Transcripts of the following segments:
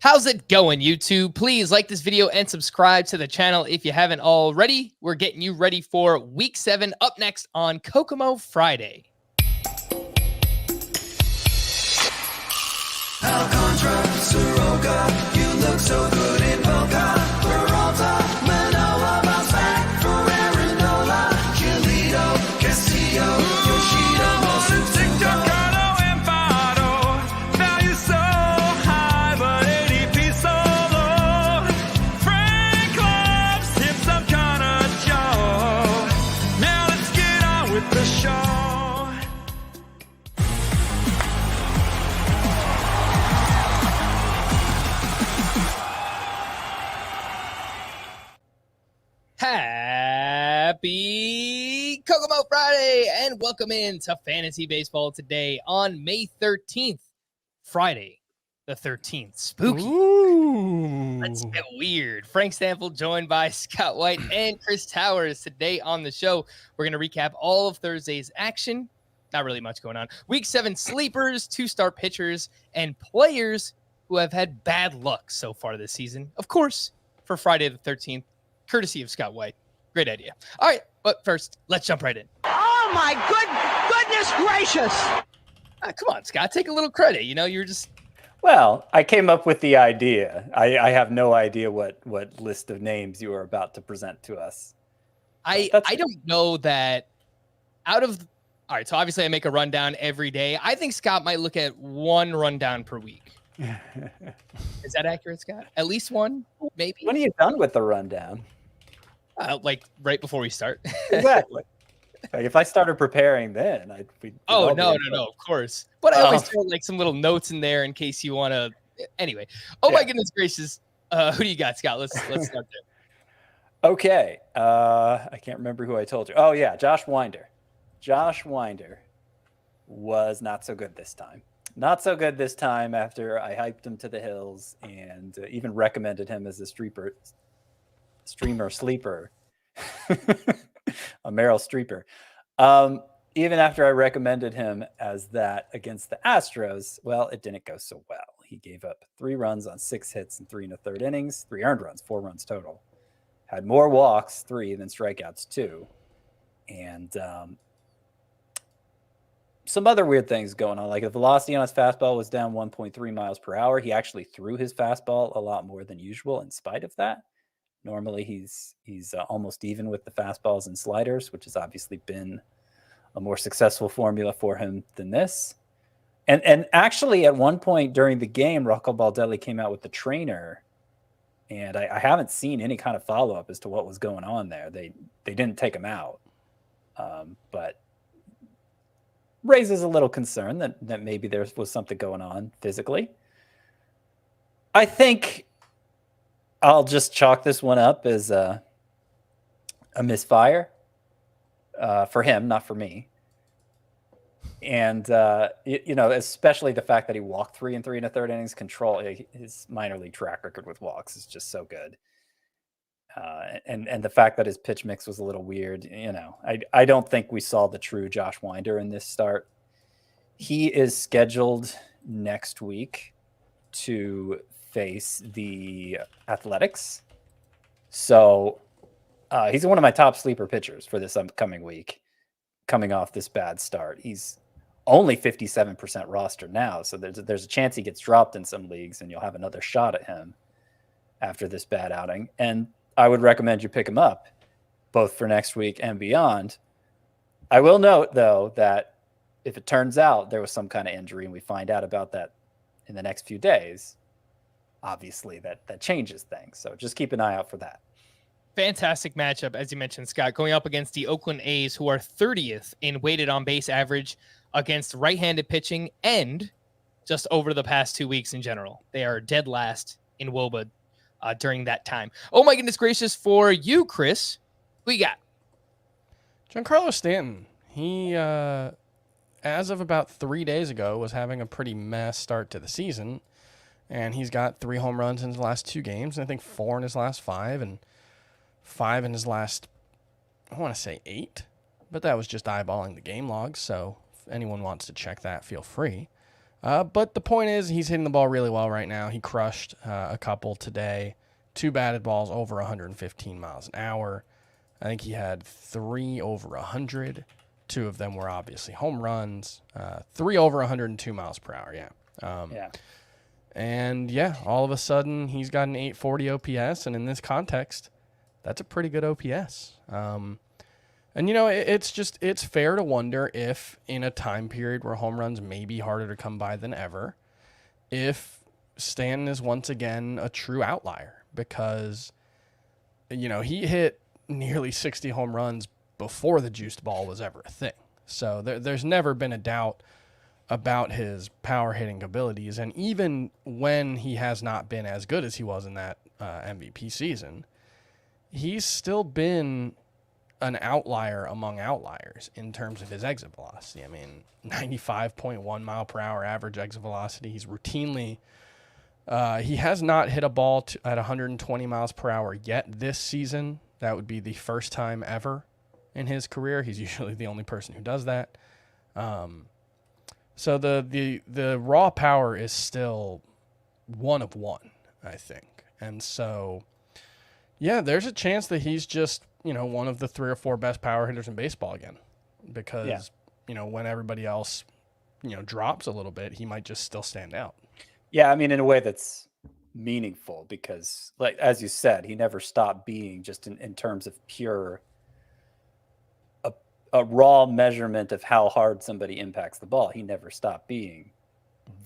How's it going, YouTube? Please like this video and subscribe to the channel if you haven't already. We're getting you ready for Week 7 up next on Kokomo Friday. Alcantara, Soroka, you look so good in Boca. Peralta, Manoa, Balzac, Ferrarinola, Giolito, Castillo, Yoshida, Mosuke, Giancarlo and Fado, value so high, but ADP so low. Frank Clubs, hit some kind of Joe. Now let's get on with the show. Happy Kokomo Friday and welcome in to Fantasy Baseball today on May 13th, Friday the 13th. Spooky. Ooh. Let's get weird. Frank Stampfl joined by Scott White and Chris Towers today on the show. We're going to recap all of Thursday's action. Not really much going on. Week 7 sleepers, 2-star pitchers, and players who have had bad luck so far this season. Of course, for Friday the 13th, courtesy of Scott White. Great idea. All right, but first, let's jump right in. Oh my goodness gracious! Come on, Scott, take a little credit. You know, you're just... Well, I came up with the idea. I have no idea what list of names you are about to present to us. I don't know that out of... All right, so obviously I make a rundown every day. I think Scott might look at one rundown per week. Is that accurate, Scott? At least one, maybe? When are you done with the rundown? Like right before we start. Exactly. Like if I started preparing then, we'd Oh, all be no, in trouble. of course. But I always Oh. throw like some little notes in there in case you want to. Anyway. Oh, my Yeah. goodness gracious. Who do you got, Scott? Let's start there. Okay. I can't remember who I told you. Oh, yeah, Josh Winder. Josh Winder was not so good this time. Not so good this time after I hyped him to the hills and even recommended him as a streamer sleeper. A Meryl Streeper. Even after I recommended him as that against the Astros, well, it didn't go so well. He gave up 3 runs on 6 hits in 3 1/3 innings, 3 earned runs, 4 runs total. Had more walks, 3, than strikeouts, 2. And some other weird things going on. Like the velocity on his fastball was down 1.3 miles per hour. He actually threw his fastball a lot more than usual in spite of that. Normally he's almost even with the fastballs and sliders, which has obviously been a more successful formula for him than this. And actually at one point during the game, Rocco Baldelli came out with the trainer, and I haven't seen any kind of follow-up as to what was going on there. They didn't take him out, but raises a little concern that maybe there was something going on physically. I think I'll just chalk this one up as a misfire for him, not for me. And, especially the fact that he walked 3 in 3 1/3 innings, his minor league track record with walks is just so good. And the fact that his pitch mix was a little weird, I don't think we saw the true Josh Winder in this start. He is scheduled next week to face the Athletics. So he's one of my top sleeper pitchers for this upcoming week, coming off this bad start. He's only 57% rostered now, so there's a chance he gets dropped in some leagues, and you'll have another shot at him after this bad outing. And I would recommend you pick him up, both for next week and beyond. I will note, though, that if it turns out there was some kind of injury and we find out about that in the next few days, obviously that changes things. So just keep an eye out for that. Fantastic matchup, as you mentioned, Scott, going up against the Oakland A's, who are 30th in weighted on base average against right-handed pitching, and just over the past 2 weeks in general, they are dead last in WOBA during that time. Oh my goodness gracious, for you, Chris, who you got? Giancarlo Stanton. He, as of about 3 days ago, was having a pretty mess start to the season, and he's got 3 home runs in his last 2 games, and I think 4 in his last 5, and 5 in his last, I want to say 8, but that was just eyeballing the game logs, so if anyone wants to check that, feel free. But the point is, he's hitting the ball really well right now. He crushed a couple today. 2 batted balls over 115 miles an hour. I think he had 3 over 100. 2 of them were obviously home runs. 3 over 102 miles per hour, yeah. And, yeah, all of a sudden, he's got an 840 OPS, and in this context, that's a pretty good OPS. And, it's fair to wonder if in a time period where home runs may be harder to come by than ever, if Stanton is once again a true outlier, because, he hit nearly 60 home runs before the juiced ball was ever a thing. So there's never been a doubt about his power hitting abilities. And even when he has not been as good as he was in that MVP season, he's still been an outlier among outliers in terms of his exit velocity. I mean, 95.1 mile per hour average exit velocity. He's routinely, he has not hit a ball at 120 miles per hour yet this season. That would be the first time ever in his career. He's usually the only person who does that. So the raw power is still 1 of 1, I think. And so, yeah, there's a chance that he's just, one of the 3 or 4 best power hitters in baseball again, because, when everybody else, drops a little bit, he might just still stand out. Yeah. I mean, in a way that's meaningful, because like, as you said, he never stopped being just in terms of pure, a raw measurement of how hard somebody impacts the ball. He never stopped being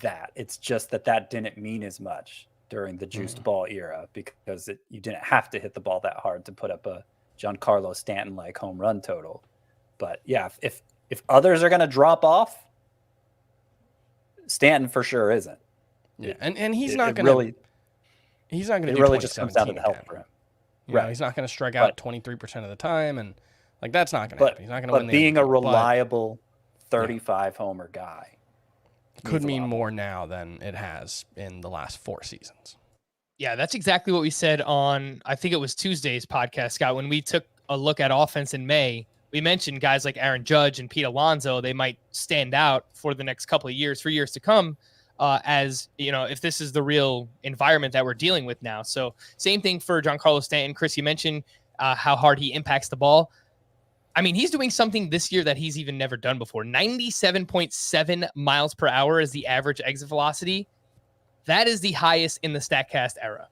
that. It's just that didn't mean as much during the juiced ball era, because you didn't have to hit the ball that hard to put up a Giancarlo Stanton like home run total. But yeah, if others are going to drop off, Stanton for sure isn't. Yeah, and he's not going to. He's not going to. It really just comes down to the health for him. Right. He's not going to strike out 23% of the time, and like that's not going to happen. He's not going to win. But being a reliable 35 homer guy could mean more now than it has in the last 4 seasons. Yeah, that's exactly what we said on, I think it was Tuesday's podcast, Scott. When we took a look at offense in May, we mentioned guys like Aaron Judge and Pete Alonso. They might stand out for the next couple of years, for years to come, as, if this is the real environment that we're dealing with now. So same thing for Giancarlo Stanton. Chris, you mentioned how hard he impacts the ball. I mean, he's doing something this year that he's even never done before. 97.7 miles per hour is the average exit velocity. That is the highest in the StatCast era,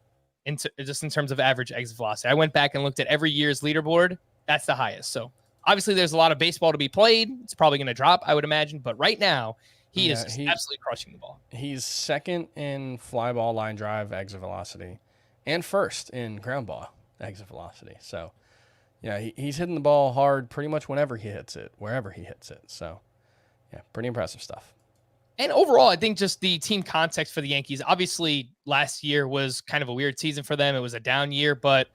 just in terms of average exit velocity. I went back and looked at every year's leaderboard. That's the highest. So obviously there's a lot of baseball to be played. It's probably going to drop, I would imagine. But right now, he is absolutely crushing the ball. He's second in fly ball line drive exit velocity and first in ground ball exit velocity. So, yeah, he's hitting the ball hard pretty much whenever he hits it, wherever he hits it. So, yeah, pretty impressive stuff. And overall, I think just the team context for the Yankees, obviously last year was kind of a weird season for them. It was a down year, but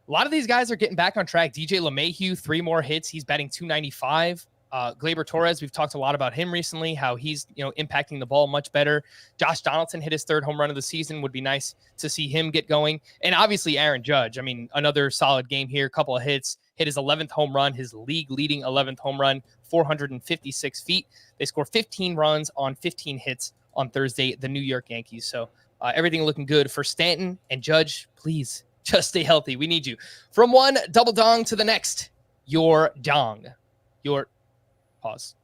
a lot of these guys are getting back on track. DJ LeMahieu, 3 more hits. He's batting .295. Gleyber Torres, we've talked a lot about him recently, how he's impacting the ball much better. Josh Donaldson hit his 3rd home run of the season. Would be nice to see him get going. And obviously Aaron Judge, I mean, another solid game here, couple of hits, hit his 11th home run, his league-leading 11th home run, 456 feet. They score 15 runs on 15 hits on Thursday, the New York Yankees. So everything looking good for Stanton and Judge. Please just stay healthy. We need you. From one double dong to the next, your pause.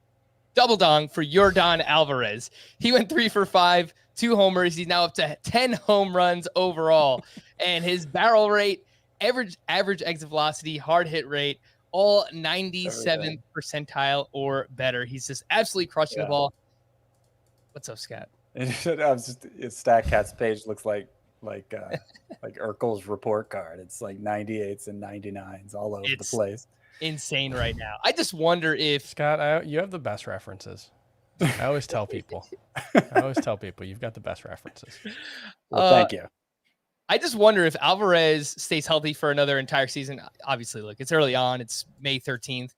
Double dong for Yordan Alvarez. He went 3 for 5, 2 homers. He's now up to 10 home runs overall. And his barrel rate, average exit velocity, hard hit rate, all 97th percentile or better. He's just absolutely crushing the ball. What's up, Scott? StatCats page looks like Urkel's report card. It's like 98s and 99s all over the place. Insane right now. I just wonder if Scott, you have the best references. I always tell people. You've got the best references. Well, thank you. I just wonder if Alvarez stays healthy for another entire season. Obviously, look, it's early on. It's May 13th.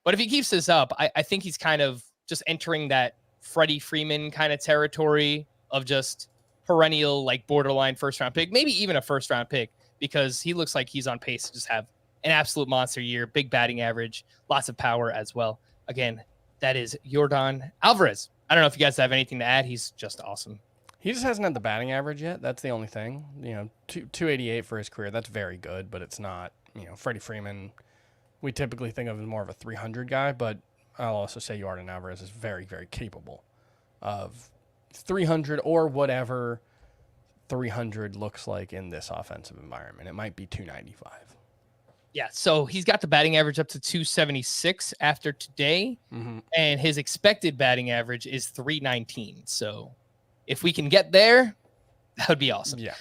But if he keeps this up, I think he's kind of just entering that Freddie Freeman kind of territory of just perennial, like borderline first-round pick, maybe even a first-round pick, because he looks like he's on pace to just have an absolute monster year, big batting average, lots of power as well. Again, that is Yordan Alvarez. I don't know if you guys have anything to add. He's just awesome. He just hasn't had the batting average yet. That's the only thing. 288 for his career. That's very good, but it's not. Freddie Freeman, we typically think of as more of a 300 guy, but I'll also say Yordan Alvarez is very, very capable of 300 or whatever 300 looks like in this offensive environment. It might be 295. Yeah, so he's got the batting average up to 276 after today, and his expected batting average is 319. So if we can get there, that would be awesome. Yeah.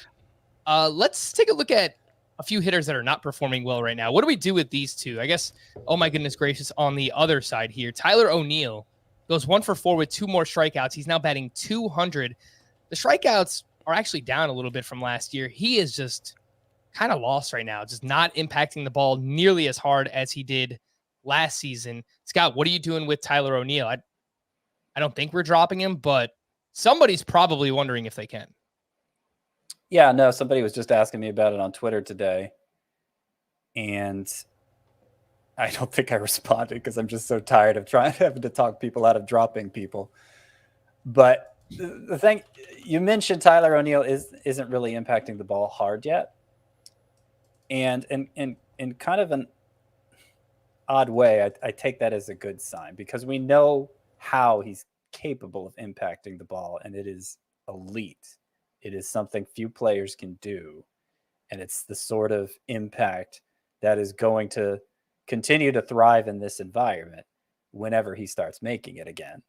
Let's take a look at a few hitters that are not performing well right now. What do we do with these two? I guess, oh my goodness gracious, on the other side here, Tyler O'Neill goes 1 for 4 with 2 more strikeouts. He's now batting 200. The strikeouts are actually down a little bit from last year. He is just kind of lost right now, just not impacting the ball nearly as hard as he did last season. Scott, what are you doing with Tyler O'Neill? I don't think we're dropping him, but somebody's probably wondering if they can. Yeah, no, somebody was just asking me about it on Twitter today, and I don't think I responded because I'm just so tired of having to talk people out of dropping people. But the thing you mentioned, Tyler O'Neill isn't really impacting the ball hard yet. And in kind of an odd way, I take that as a good sign because we know how he's capable of impacting the ball, and it is elite. It is something few players can do, and it's the sort of impact that is going to continue to thrive in this environment whenever he starts making it again.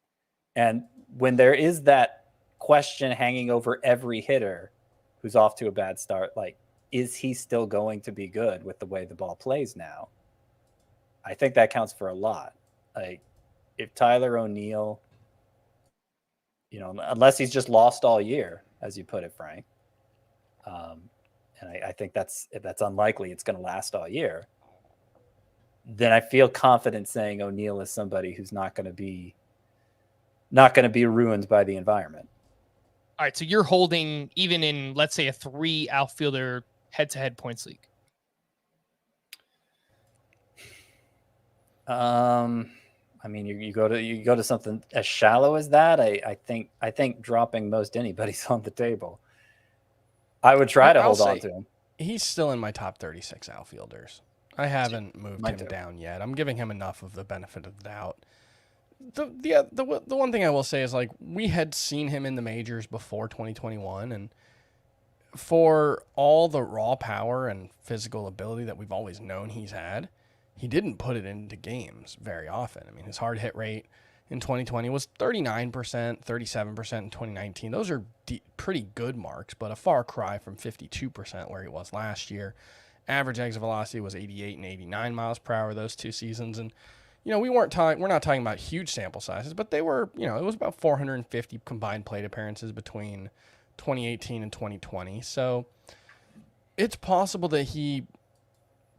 And when there is that question hanging over every hitter who's off to a bad start, like, is he still going to be good with the way the ball plays now? I think that counts for a lot. Like, if Tyler O'Neill, unless he's just lost all year, as you put it, Frank, and I think if that's unlikely, it's going to last all year, then I feel confident saying O'Neill is somebody who's not going to be ruined by the environment. All right, so you're holding even in, let's say, a 3 outfielder head-to-head points league. I mean, you go to something as shallow as that. I think dropping most anybody's on the table. I would try to hold on to him. He's still in my top 36 outfielders. I haven't moved him down yet. I'm giving him enough of the benefit of the doubt. The one thing I will say is, like, we had seen him in the majors before 2021, and for all the raw power and physical ability that we've always known he's had, he didn't put it into games very often. I mean, his hard hit rate in 2020 was 39%, 37% in 2019. Those are pretty good marks, but a far cry from 52% where he was last year. Average exit velocity was 88 and 89 miles per hour those 2 seasons. And, we're not talking about huge sample sizes, but they were, it was about 450 combined plate appearances between 2018 and 2020. So it's possible that he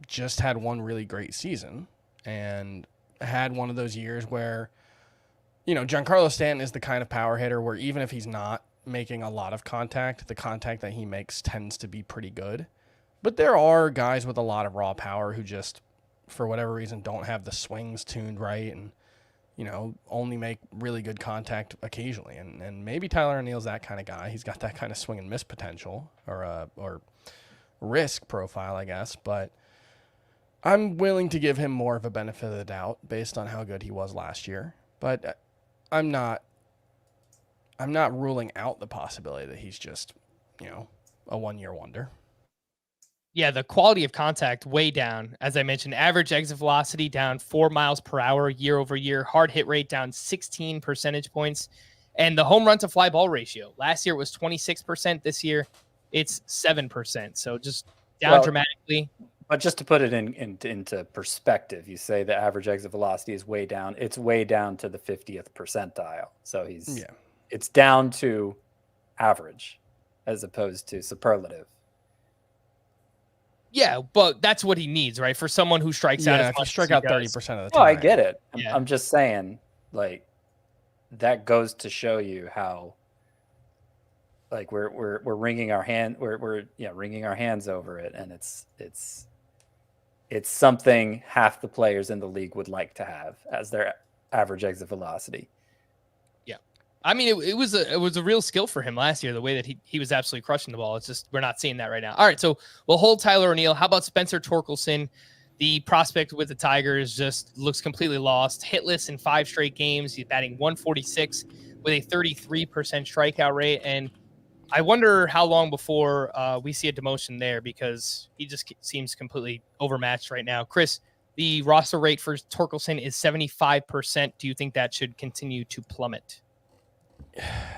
just had one really great season and had one of those years where, Giancarlo Stanton is the kind of power hitter where even if he's not making a lot of contact, the contact that he makes tends to be pretty good. But there are guys with a lot of raw power who just, for whatever reason, don't have the swings tuned right and, only make really good contact occasionally. And maybe Tyler O'Neill's that kind of guy. He's got that kind of swing and miss potential or risk profile, I guess. But I'm willing to give him more of a benefit of the doubt based on how good he was last year. But I'm not ruling out the possibility that he's just, a one-year wonder. Yeah, the quality of contact way down. As I mentioned, average exit velocity down 4 miles per hour year over year. Hard hit rate down 16 percentage points. And the home run to fly ball ratio. Last year it was 26%. This year it's 7%. So just down dramatically. But just to put it into perspective, you say the average exit velocity is way down. It's way down to the 50th percentile. So it's down to average as opposed to superlative. Yeah, but that's what he needs, right? For someone who strikes out as if you much strike as out he 30% does. of the time. Oh, I get it. Yeah. I'm just saying, like, that goes to show you how, like, we're wringing our hand, we're wringing our hands over it, and it's something half the players in the league would like to have as their average exit velocity. Yeah. I mean, it was a real skill for him last year, the way that he was absolutely crushing the ball. It's just we're not seeing that right now. All right, so we'll hold Tyler O'Neill. How about Spencer Torkelson? The prospect with the Tigers just looks completely lost. Hitless in 5 straight games. He's batting 146 with a 33% strikeout rate. And I wonder how long before we see a demotion there, because he just seems completely overmatched right now. Chris, the roster rate for Torkelson is 75%. Do you think that should continue to plummet?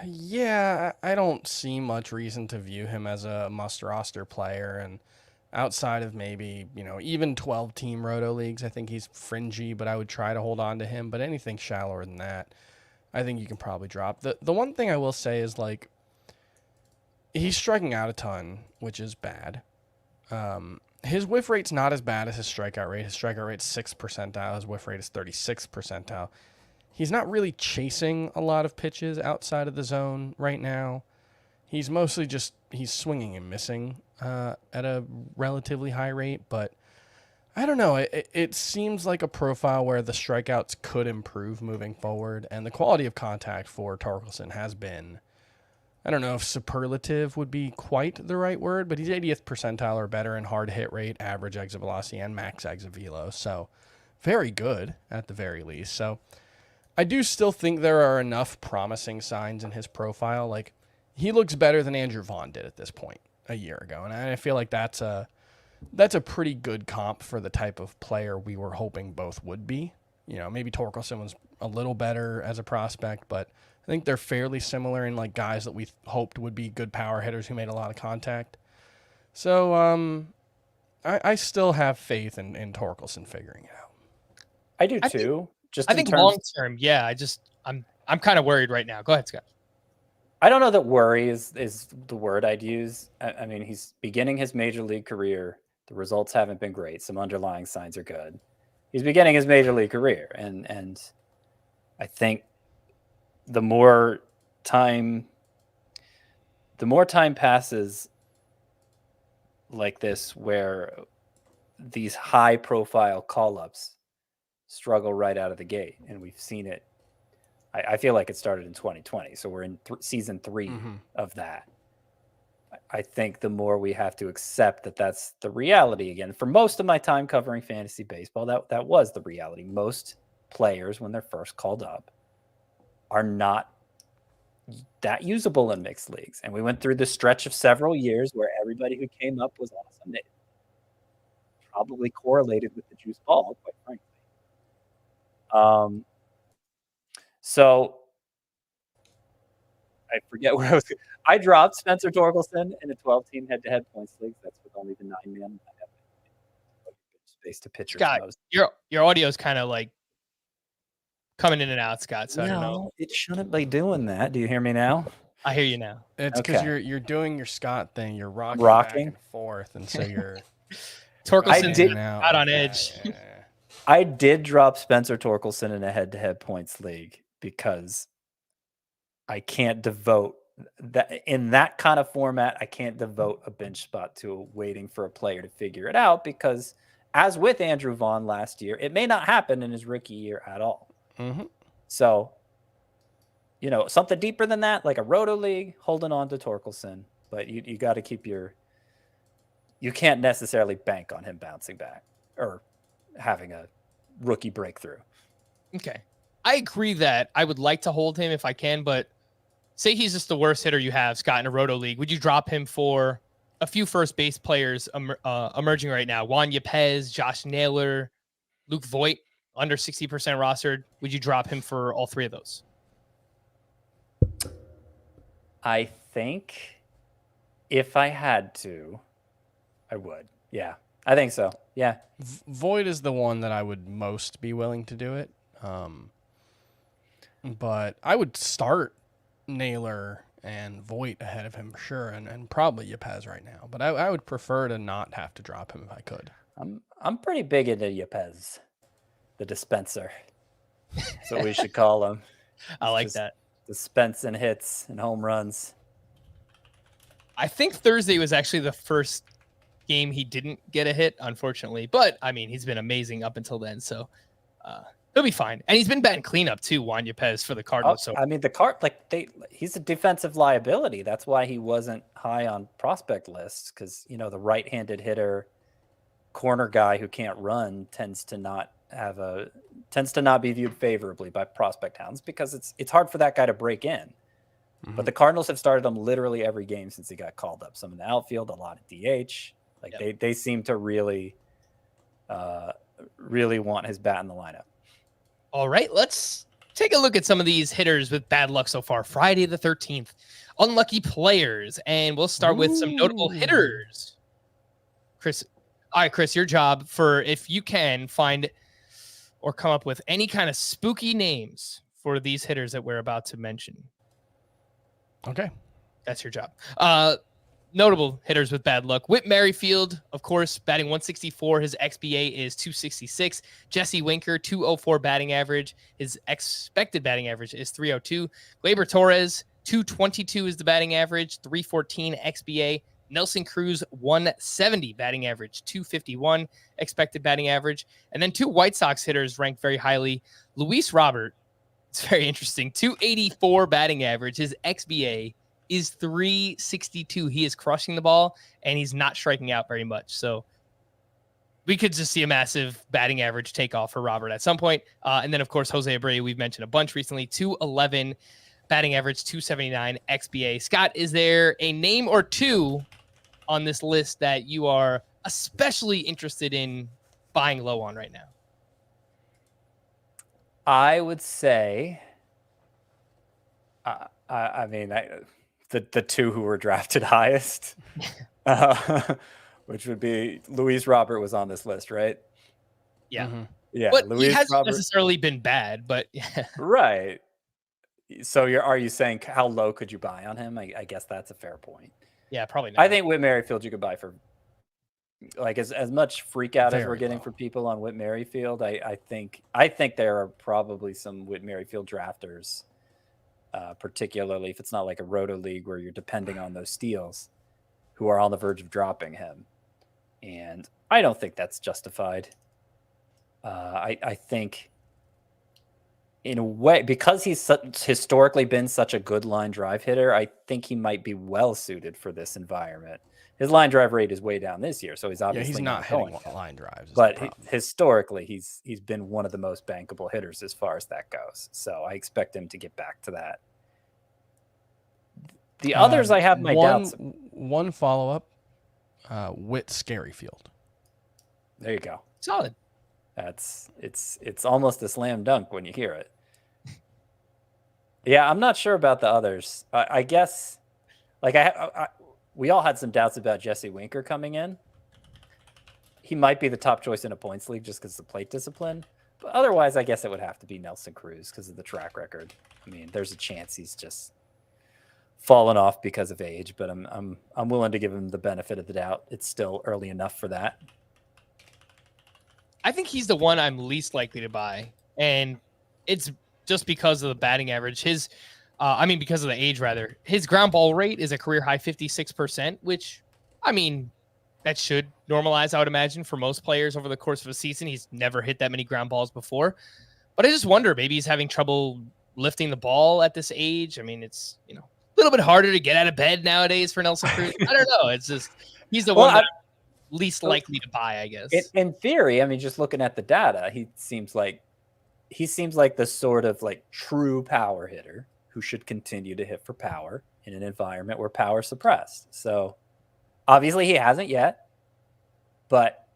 Yeah, I don't see much reason to view him as a must roster player. And outside of maybe, even 12-team roto leagues, I think he's fringy, but I would try to hold on to him. But anything shallower than that, I think you can probably drop. The one thing I will say is, like, he's striking out a ton, which is bad. His whiff rate's not as bad as his strikeout rate. His strikeout rate's 6th percentile. His whiff rate is 36th percentile. He's not really chasing a lot of pitches outside of the zone right now. He's mostly just, he's swinging and missing at a relatively high rate. But I don't know. It seems like a profile where the strikeouts could improve moving forward. And the quality of contact for Torkelson has been, I don't know if superlative would be quite the right word, but he's 80th percentile or better in hard hit rate, average exit velocity, and max exit velo. So very good at the very least. So I do still think there are enough promising signs in his profile. Like, he looks better than Andrew Vaughn did at this point a year ago. And I feel like that's a pretty good comp for the type of player we were hoping both would be. Maybe Torkelson was a little better as a prospect, but I think they're fairly similar in, like, guys that we hoped would be good power hitters who made a lot of contact. So I still have faith in Torkelson figuring it out. I do too. I think long term, yeah. I'm kind of worried right now. Go ahead, Scott. I don't know that worry is the word I'd use. I mean, he's beginning his major league career. The results haven't been great. Some underlying signs are good. He's beginning his major league career, and I think the more time passes like this, where these high profile call-ups struggle right out of the gate, and we've seen it. I feel like it started in 2020, so we're in season 3 of that. I think the more we have to accept that that's the reality again. For most of my time covering fantasy baseball, that was the reality. Most players, when they're first called up, are not that usable in mixed leagues. And we went through the stretch of several years where everybody who came up was awesome. It probably correlated with the juice ball, quite frankly. So I forget where I was. I dropped Spencer Torkelson in a 12-team head-to-head points league. That's with only the 9-man. I have space to pitchers. Scott, your audio is kind of like coming in and out, Scott. So I don't know. It shouldn't be doing that. Do you hear me now? I hear you now. It's because you're doing your Scott thing. You're rocking back and forth, and so you're Torkelson's out on edge. Yeah. I did drop Spencer Torkelson in a head-to-head points league because I can't devote that in that kind of format. I can't devote a bench spot to waiting for a player to figure it out, because as with Andrew Vaughn last year, it may not happen in his rookie year at all. Mm-hmm. So, something deeper than that, like a roto league, holding on to Torkelson, but you got to keep you can't necessarily bank on him bouncing back or having a rookie breakthrough. Okay. I agree that I would like to hold him if I can, but say he's just the worst hitter you have, Scott, in a roto league. Would you drop him for a few first base players emerging right now? Juan Yepez, Josh Naylor, Luke Voigt, under 60% rostered. Would you drop him for all 3 of those? I think if I had to, I would. Yeah, I think so. Yeah. Void is the one that I would most be willing to do it. But I would start Naylor and Voigt ahead of him for sure, and probably Yepez right now. But I would prefer to not have to drop him if I could. I'm pretty big into Yepez, the dispenser. That's what we should call him. I like that. Dispensing hits and home runs. I think Thursday was actually the first game he didn't get a hit, unfortunately. But, I mean, he's been amazing up until then. So, He'll be fine. And he's been batting cleanup too, Juan Yepez for the Cardinals. So I mean, he's a defensive liability. That's why he wasn't high on prospect lists, because the right-handed hitter, corner guy who can't run tends to not be viewed favorably by prospect hounds, because it's hard for that guy to break in. But the Cardinals have started him literally every game since he got called up. Some in the outfield, a lot of DH. They seem to really want his bat in the lineup. All right, let's take a look at some of these hitters with bad luck so far. Friday the 13th, unlucky players, and we'll start with some notable hitters. Chris, all right, Chris, your job for, if you can find or come up with any kind of spooky names for these hitters that we're about to mention. Okay. That's your job. Notable hitters with bad luck. Whit Merrifield, of course, batting 164. His XBA is 266. Jesse Winker, 204 batting average. His expected batting average is 302. Gleyber Torres, 222 is the batting average, 314 XBA. Nelson Cruz, 170 batting average, 251 expected batting average. And then two White Sox hitters ranked very highly. Luis Robert, it's very interesting, 284 batting average. His XBA is 362. He is crushing the ball, and he's not striking out very much. So we could just see a massive batting average takeoff for Robert at some point. And then, of course, Jose Abreu, we've mentioned a bunch recently, 211 batting average, 279 XBA. Scott, is there a name or two on this list that you are especially interested in buying low on right now? I would say, the two who were drafted highest, which would be Luis Robert was on this list, right? Yeah. Mm-hmm. Yeah. But Luis he hasn't Robert, necessarily been bad, but yeah. right. So are you saying how low could you buy on him? I guess that's a fair point. Yeah, probably not. I think Whit Merrifield you could buy for as much freak out as Very we're getting low. for people on Whit Merrifield. I think there are probably some Whit Merrifield drafters, particularly if it's not like a roto league where you're depending on those steals, who are on the verge of dropping him. And I don't think that's justified. I think in a way, because he's historically been such a good line drive hitter, I think he might be well suited for this environment. His line drive rate is way down this year, so he's obviously he's not going hitting line drives. But historically, he's been one of the most bankable hitters as far as that goes. So I expect him to get back to that. The others, I have my doubts. One follow up, Whit Scaryfield. There you go. Solid. It's almost a slam dunk when you hear it. Yeah, I'm not sure about the others. I guess, we all had some doubts about Jesse Winker coming in. He might be the top choice in a points league just because of the plate discipline. But otherwise, I guess it would have to be Nelson Cruz because of the track record. I mean, there's a chance he's just fallen off because of age, but I'm willing to give him the benefit of the doubt. It's still early enough for that. I think he's the one I'm least likely to buy, and it's just because of the batting average. Because of the age, rather. His ground ball rate is a career high 56%, which, that should normalize, I would imagine, for most players over the course of a season. He's never hit that many ground balls before. But I just wonder, maybe he's having trouble lifting the ball at this age. It's, a little bit harder to get out of bed nowadays for Nelson Cruz. I don't know. It's just, he's the one that I'm least likely to buy, I guess. In theory, just looking at the data, he seems like the sort of true power hitter who should continue to hit for power in an environment where power is suppressed. So obviously he hasn't yet, but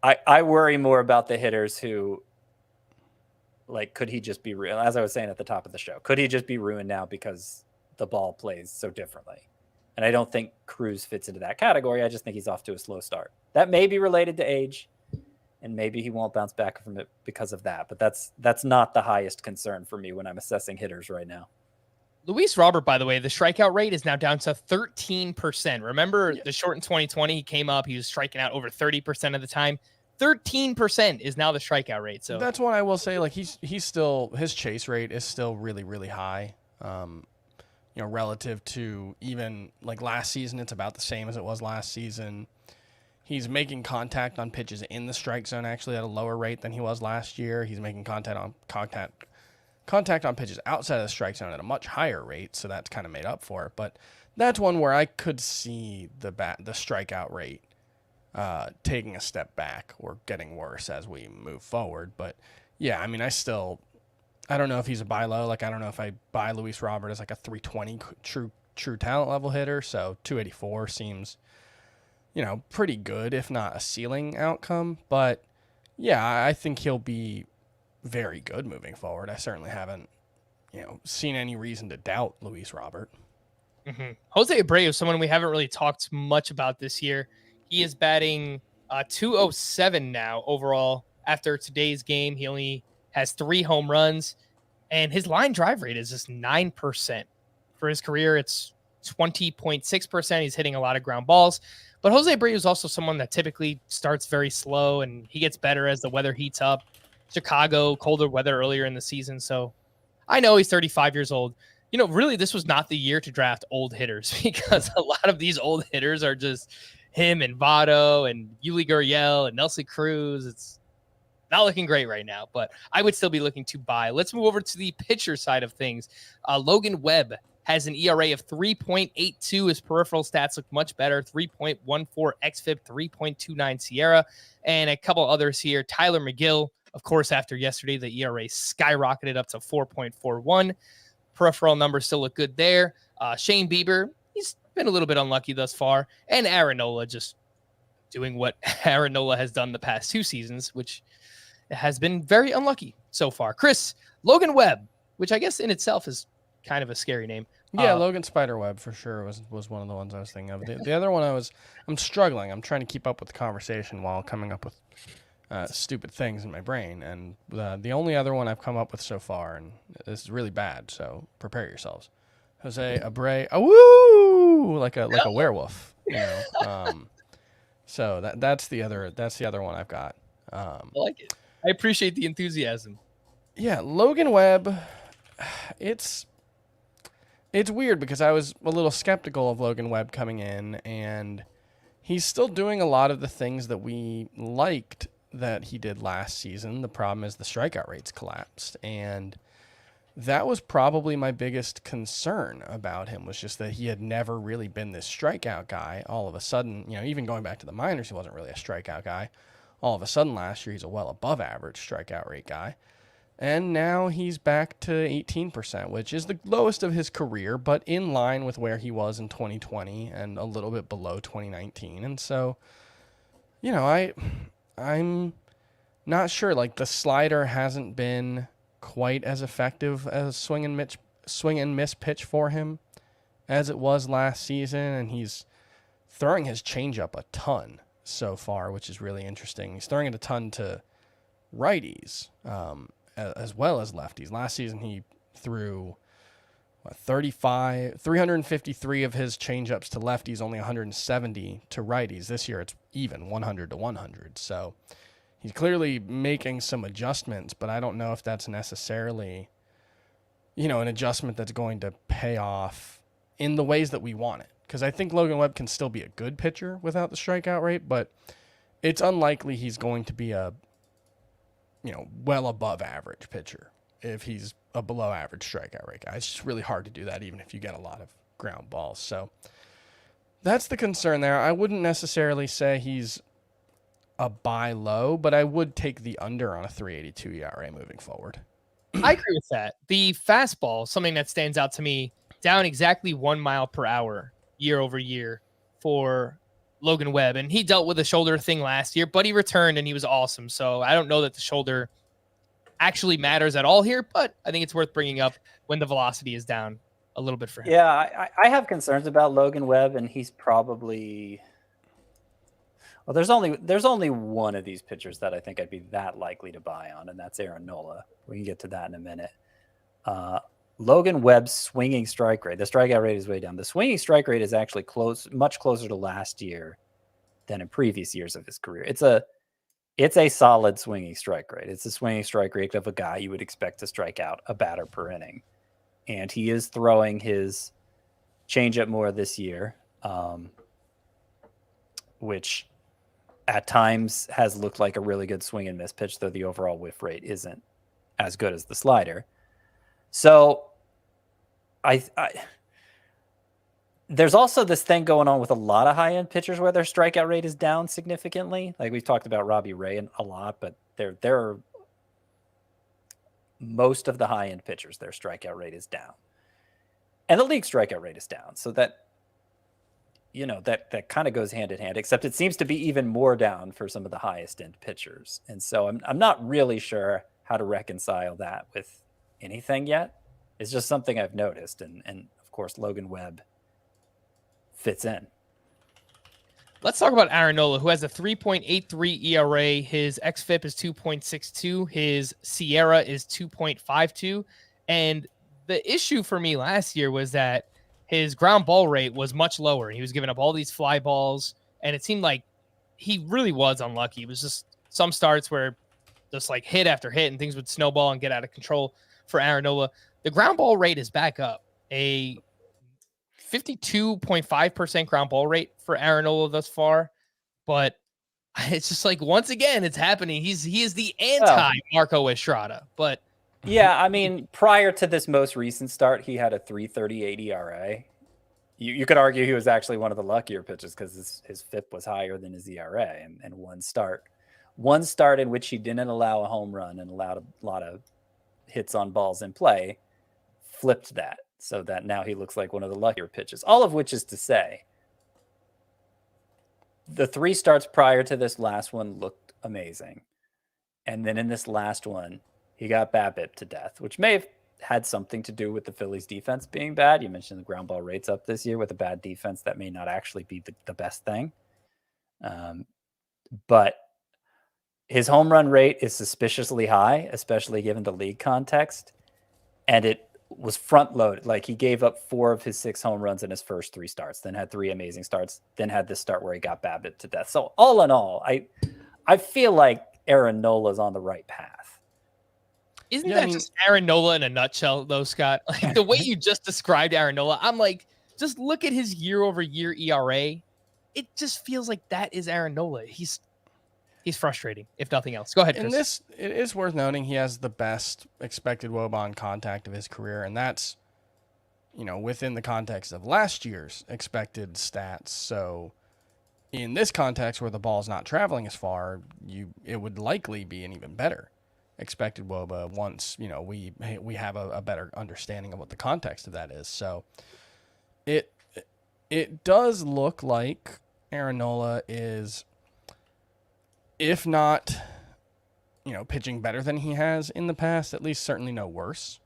I worry more about the hitters who, could he just be real? As I was saying at the top of the show, could he just be ruined now because the ball plays so differently? And I don't think Cruz fits into that category. I just think he's off to a slow start. That may be related to age, and maybe he won't bounce back from it because of that. But that's not the highest concern for me when I'm assessing hitters right now. Luis Robert, by the way, the strikeout rate is now down to 13%. Remember the short in 2020, he came up, he was striking out over 30% of the time. 13% is now the strikeout rate. So that's what I will say. He's still, his chase rate is still really, really high. Relative to even last season, it's about the same as it was last season. He's making contact on pitches in the strike zone actually at a lower rate than he was last year. He's making contact on pitches outside of the strike zone at a much higher rate, so that's kind of made up for it. But that's one where I could see the strikeout rate taking a step back or getting worse as we move forward. But yeah, I mean, I don't know if he's a buy low. Like, I don't know if I buy Luis Robert as like a 320 true talent level hitter. So 284 seems, pretty good, if not a ceiling outcome. But yeah, I think he'll be very good moving forward. I certainly haven't, seen any reason to doubt Luis Robert. Mm-hmm. Jose Abreu, someone we haven't really talked much about this year. He is batting 207 now overall. After today's game, he only has 3 home runs, and his line drive rate is just 9%. For his career, it's 20.6%. He's hitting a lot of ground balls. But Jose Abreu is also someone that typically starts very slow, and he gets better as the weather heats up. Chicago, colder weather earlier in the season. So I know he's 35 years old. Really, this was not the year to draft old hitters because a lot of these old hitters are just him and Votto and Yuli Gurriel and Nelson Cruz. It's not looking great right now, but I would still be looking to buy. Let's move over to the pitcher side of things. Logan Webb has an ERA of 3.82. His peripheral stats look much better. 3.14 xFIP, 3.29 Sierra, and a couple others here. Tyler McGill, of course, after yesterday, the ERA skyrocketed up to 4.41. Peripheral numbers still look good there. Shane Bieber, he's been a little bit unlucky thus far. And Aaron Nola just doing what Aaron Nola has done the past 2 seasons, which has been very unlucky so far. Chris, Logan Webb, which I guess in itself is kind of a scary name. Yeah, Logan Spiderweb for sure was one of the ones I was thinking of. The other one I'm struggling. I'm trying to keep up with the conversation while coming up with stupid things in my brain. And the only other one I've come up with so far, and this is really bad, so prepare yourselves. Jose Abreu, woo, like a werewolf, So that's the other one I've got. I like it. I appreciate the enthusiasm. Yeah, Logan Webb, it's weird because I was a little skeptical of Logan Webb coming in, and he's still doing a lot of the things that we liked that he did last season. The problem is the strikeout rates collapsed, and that was probably my biggest concern about him, was just that he had never really been this strikeout guy. All of a sudden, even going back to the minors, he wasn't really a strikeout guy. All of a sudden last year, he's a well above average strikeout rate guy. And now he's back to 18%, which is the lowest of his career, but in line with where he was in 2020 and a little bit below 2019. And so, I'm not sure. Like, the slider hasn't been quite as effective as swing and miss pitch for him as it was last season, and he's throwing his changeup a ton so far, which is really interesting. He's throwing it a ton to righties, as well as lefties. Last season, he threw 353 of his changeups to lefties, only 170 to righties. This year, it's even 100 to 100. So he's clearly making some adjustments, but I don't know if that's necessarily, an adjustment that's going to pay off in the ways that we want it. Because I think Logan Webb can still be a good pitcher without the strikeout rate, but it's unlikely he's going to be a well above average pitcher if he's a below average strikeout rate guy. It's just really hard to do that even if you get a lot of ground balls. So that's the concern there. I wouldn't necessarily say he's a buy low, but I would take the under on a 3.82 ERA moving forward. I agree with that. The fastball, something that stands out to me, down exactly 1 mile per hour year over year for Logan Webb. And he dealt with a shoulder thing last year, but he returned and he was awesome. So I don't know that the shoulder actually matters at all here, but I think it's worth bringing up when the velocity is down a little bit for him. Yeah, I have concerns about Logan Webb, and he's probably... Well, there's only one of these pitchers that I think I'd be that likely to buy on, and that's Aaron Nola. We can get to that in a minute. Logan Webb's swinging strike rate, the strikeout rate is way down. The swinging strike rate is actually much closer to last year than in previous years of his career. It's a solid swinging strike rate. It's a swinging strike rate of a guy you would expect to strike out a batter per inning. And he is throwing his changeup more this year, which at times has looked like a really good swing and miss pitch, though the overall whiff rate isn't as good as the slider. So there's also this thing going on with a lot of high-end pitchers where their strikeout rate is down significantly. Like we've talked about Robbie Ray a lot, but there are most of the high-end pitchers, their strikeout rate is down. And the league strikeout rate is down. So that, that kind of goes hand in hand, except it seems to be even more down for some of the highest end pitchers. And so I'm not really sure how to reconcile that with anything yet. It's just something I've noticed. And of course, Logan Webb fits in. Let's talk about Aaron Nola, who has a 3.83 ERA. His xFIP is 2.62. His Sierra is 2.52. And the issue for me last year was that his ground ball rate was much lower. He was giving up all these fly balls, and it seemed like he really was unlucky. It was just some starts where just like hit after hit and things would snowball and get out of control for Aaron Nola. The ground ball rate is back up. A 52.5% ground ball rate for Aaron Nola thus far, but it's just like, once again, it's happening. He is the anti Marco Estrada, but yeah, I mean, prior to this most recent start, he had a 3.38 ERA. You could argue he was actually one of the luckier pitchers because his FIP was higher than his ERA, and one start in which he didn't allow a home run and allowed a lot of hits on balls in play flipped that, so that now he looks like one of the luckier pitchers. All of which is to say, the 3 starts prior to this last one looked amazing. And then in this last one, he got BABIP to death, which may have had something to do with the Phillies defense being bad. You mentioned the ground ball rates up this year. With a bad defense, that may not actually be the best thing. But his home run rate is suspiciously high, especially given the league context. And it was front loaded. Like, he gave up 4 of his 6 home runs in his first 3 starts, then had 3 amazing starts, then had this start where he got BABIP to death. So all in all, I feel like Aaron Nola's on the right path. Isn't that just Aaron Nola in a nutshell, though, Scott? Like, the way you just described Aaron Nola, I'm like, just look at his year-over-year ERA. It just feels like that is Aaron Nola. He's frustrating, if nothing else. Go ahead, Chris. It is worth noting he has the best expected WOBA on contact of his career, and that's, within the context of last year's expected stats. So in this context where the ball's not traveling as far, it would likely be an even better expected WOBA once, we have a better understanding of what the context of that is. So it does look like Aaron Nola is, if not, pitching better than he has in the past, at least certainly no worse.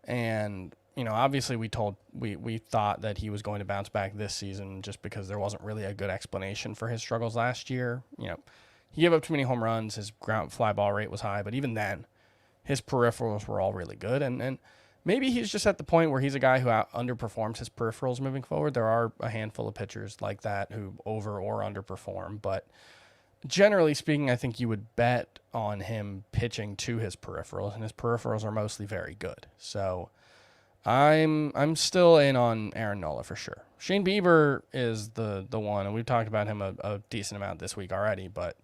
And, obviously we thought that he was going to bounce back this season just because there wasn't really a good explanation for his struggles last year. He gave up too many home runs. His ground fly ball rate was high, but even then, his peripherals were all really good. And maybe he's just at the point where he's a guy who underperforms his peripherals moving forward. There are a handful of pitchers like that who over or underperform, but generally speaking, I think you would bet on him pitching to his peripherals, and his peripherals are mostly very good. So I'm still in on Aaron Nola for sure. Shane Bieber is the one, and we've talked about him a decent amount this week already, but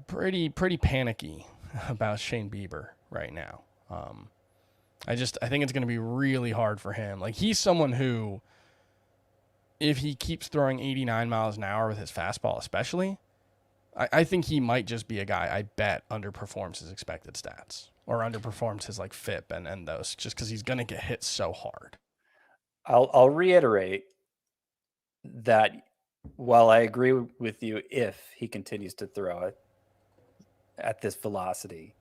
pretty panicky about Shane Bieber right now. I think it's going to be really hard for him. Like, he's someone who, if he keeps throwing 89 miles an hour with his fastball especially, I think he might just be a guy I bet underperforms his expected stats or underperforms his FIP and those, just because he's going to get hit so hard. I'll reiterate that while I agree with you, if he continues to throw it at this velocity,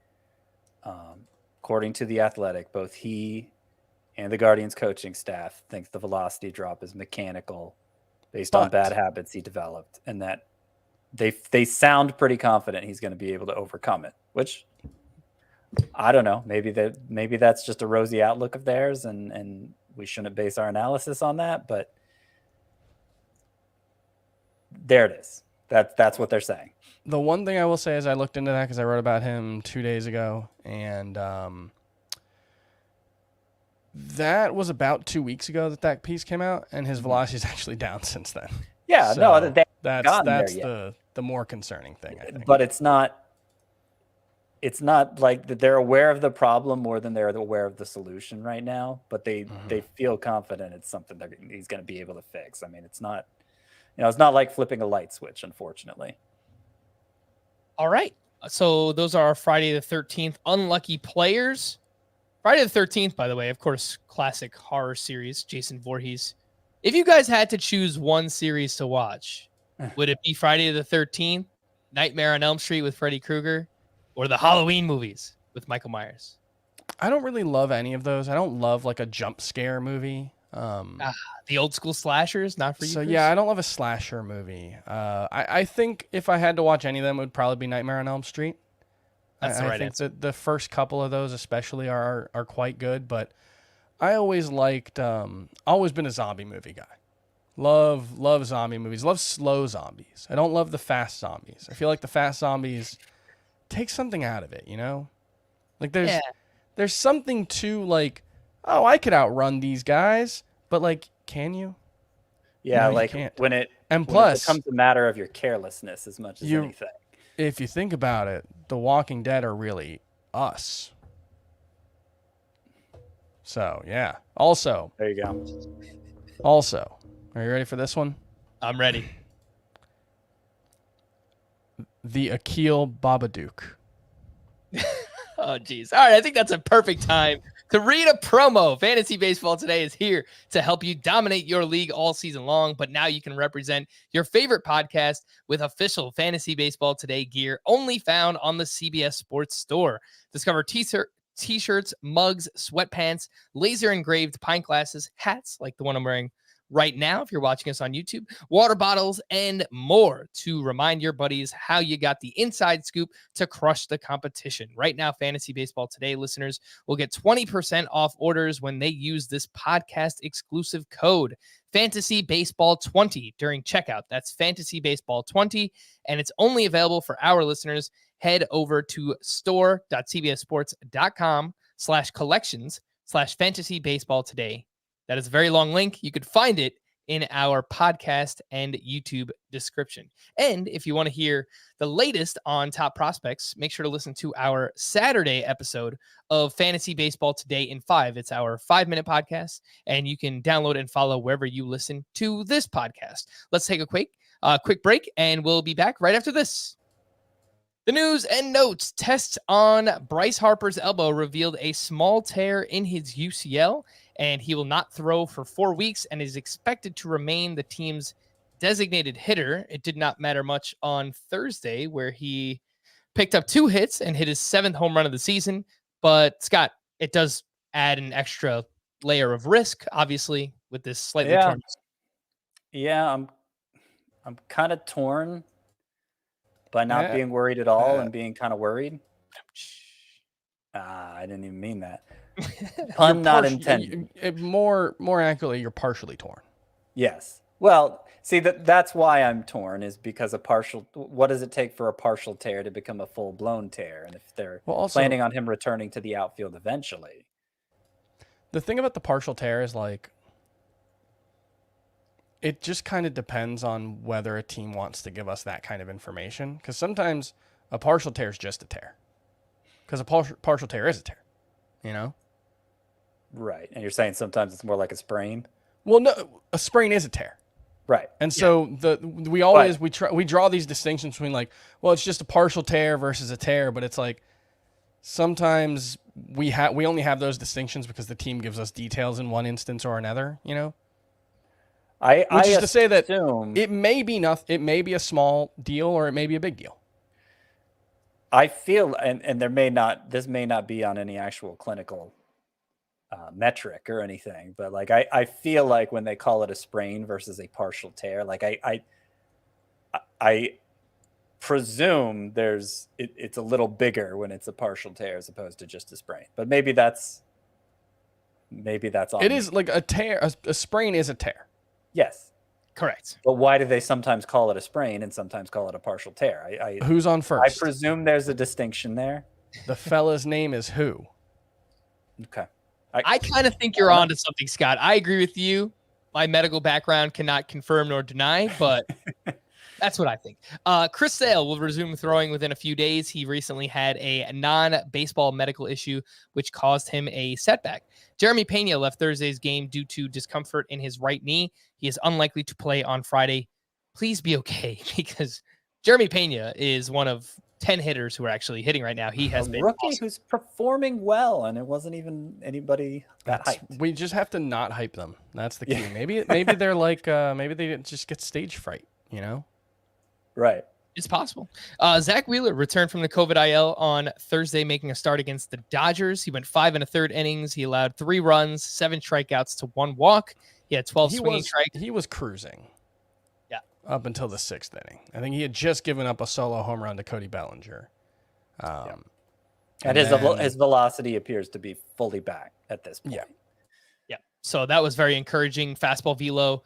according to The Athletic, both he and the Guardians coaching staff think the velocity drop is mechanical based on bad habits he developed, and that they sound pretty confident he's going to be able to overcome it, which I don't know. Maybe that's just a rosy outlook of theirs, and we shouldn't base our analysis on that, but there it is. That's what they're saying. The one thing I will say is I looked into that because I wrote about him 2 days ago, and that was about 2 weeks ago that piece came out, and his velocity is actually down since then. Yeah, so no, that's the more concerning thing, I think. But it's not like that they're aware of the problem more than they're aware of the solution right now, but they feel confident it's something that he's going to be able to fix. I mean, it's not, it's not like flipping a light switch, unfortunately. All right. So those are our Friday the 13th unlucky players. Friday the 13th, by the way, of course, classic horror series, Jason Voorhees. If you guys had to choose one series to watch, would it be Friday the 13th, Nightmare on Elm Street with Freddy Krueger, or the Halloween movies with Michael Myers? I don't really love any of those. I don't love like a jump scare movie. The old school slashers, not for you. So Chris? yeah, I don't love a slasher movie. I think if I had to watch any of them, it would probably be Nightmare on Elm Street. That's the right I think answer. that the first couple of those especially are quite good, but I always liked always been a zombie movie guy. Love zombie movies. Love slow zombies. I don't love the fast zombies. I feel like the fast zombies take something out of it, Like there's something to like, oh, I could outrun these guys, but like, can you? Yeah, No, you like can't. when it becomes a matter of your carelessness as much as anything. If you think about it, The Walking Dead are really us. So yeah. Also, There you go. Are you ready for this one? I'm ready. The Akil Babadook. Oh, geez. All right. I think that's a perfect time to read a promo. Fantasy Baseball Today is here to help you dominate your league all season long, but now you can represent your favorite podcast with official Fantasy Baseball Today gear only found on the CBS Sports Store. Discover t-shirts, mugs, sweatpants, laser engraved pint glasses, hats like the one I'm wearing right now if you're watching us on YouTube, water bottles, and more to remind your buddies how you got the inside scoop to crush the competition. Right now, Fantasy Baseball Today listeners will get 20% off orders when they use this podcast exclusive code Fantasy Baseball 20 during checkout. That's Fantasy Baseball 20, and it's only available for our listeners. Head over to store.cbssports.com/collections/fantasy baseball today. That is a very long link. You could find it in our podcast and YouTube description. And if you want to hear the latest on top prospects, make sure to listen to our Saturday episode of Fantasy Baseball Today in 5. It's our 5-minute podcast, and you can download and follow wherever you listen to this podcast. Let's take a quick break, and we'll be back right after this. The news and notes. Tests on Bryce Harper's elbow revealed a small tear in his UCL, and he will not throw for 4 weeks and is expected to remain the team's designated hitter. It did not matter much on Thursday, where he picked up 2 hits and hit his 7th home run of the season. But Scott, it does add an extra layer of risk, obviously, with this slightly torn. Yeah, I'm kind of torn by not being worried at all and being kind of worried. I didn't even mean that. Pun not intended. More accurately, you're partially torn. Yes. Well, see, that's why I'm torn, is because what does it take for a partial tear to become a full-blown tear? And if they're planning on him returning to the outfield eventually. The thing about the partial tear is, like, it just kind of depends on whether a team wants to give us that kind of information. Because sometimes a partial tear is just a tear. Because a partial tear is a tear, Right. And you're saying sometimes it's more like a sprain? Well, no, a sprain is a tear. Right. And so we draw these distinctions between, like, well, it's just a partial tear versus a tear, but it's like sometimes we only have those distinctions because the team gives us details in one instance or another, Which is to say that it may be it may be a small deal or it may be a big deal. I feel, and this may not be on any actual clinical metric or anything, but like I feel like when they call it a sprain versus a partial tear, like I presume it's a little bigger when it's a partial tear as opposed to just a sprain. But maybe that's all. It is like a tear. A sprain is a tear. Yes. Correct. But why do they sometimes call it a sprain and sometimes call it a partial tear? Who's on first? I presume there's a distinction there. The fella's name is who? Okay. I kind of think you're onto something, Scott. I agree with you. My medical background cannot confirm nor deny, but That's what I think. Chris Sale will resume throwing within a few days. He recently had a non-baseball medical issue, which caused him a setback. Jeremy Pena left Thursday's game due to discomfort in his right knee. He is unlikely to play on Friday. Please be okay, because Jeremy Pena is one of 10 hitters who are actually hitting right now. He has A been rookie awesome. who's performing well, and it wasn't even anybody that hyped. We just have to not hype them. That's the key. Maybe they're like maybe they just get stage fright. You know. Right. It's possible. Zach Wheeler returned from the COVID IL on Thursday, making a start against the Dodgers. He went 5 1/3 innings. He allowed 3 runs, 7 strikeouts to 1 walk. He had 12 swinging strikes. He was cruising. Yeah. Up until the 6th inning. I think he had just given up a solo home run to Cody Bellinger. And his velocity appears to be fully back at this point. Yeah. So that was very encouraging. Fastball velo,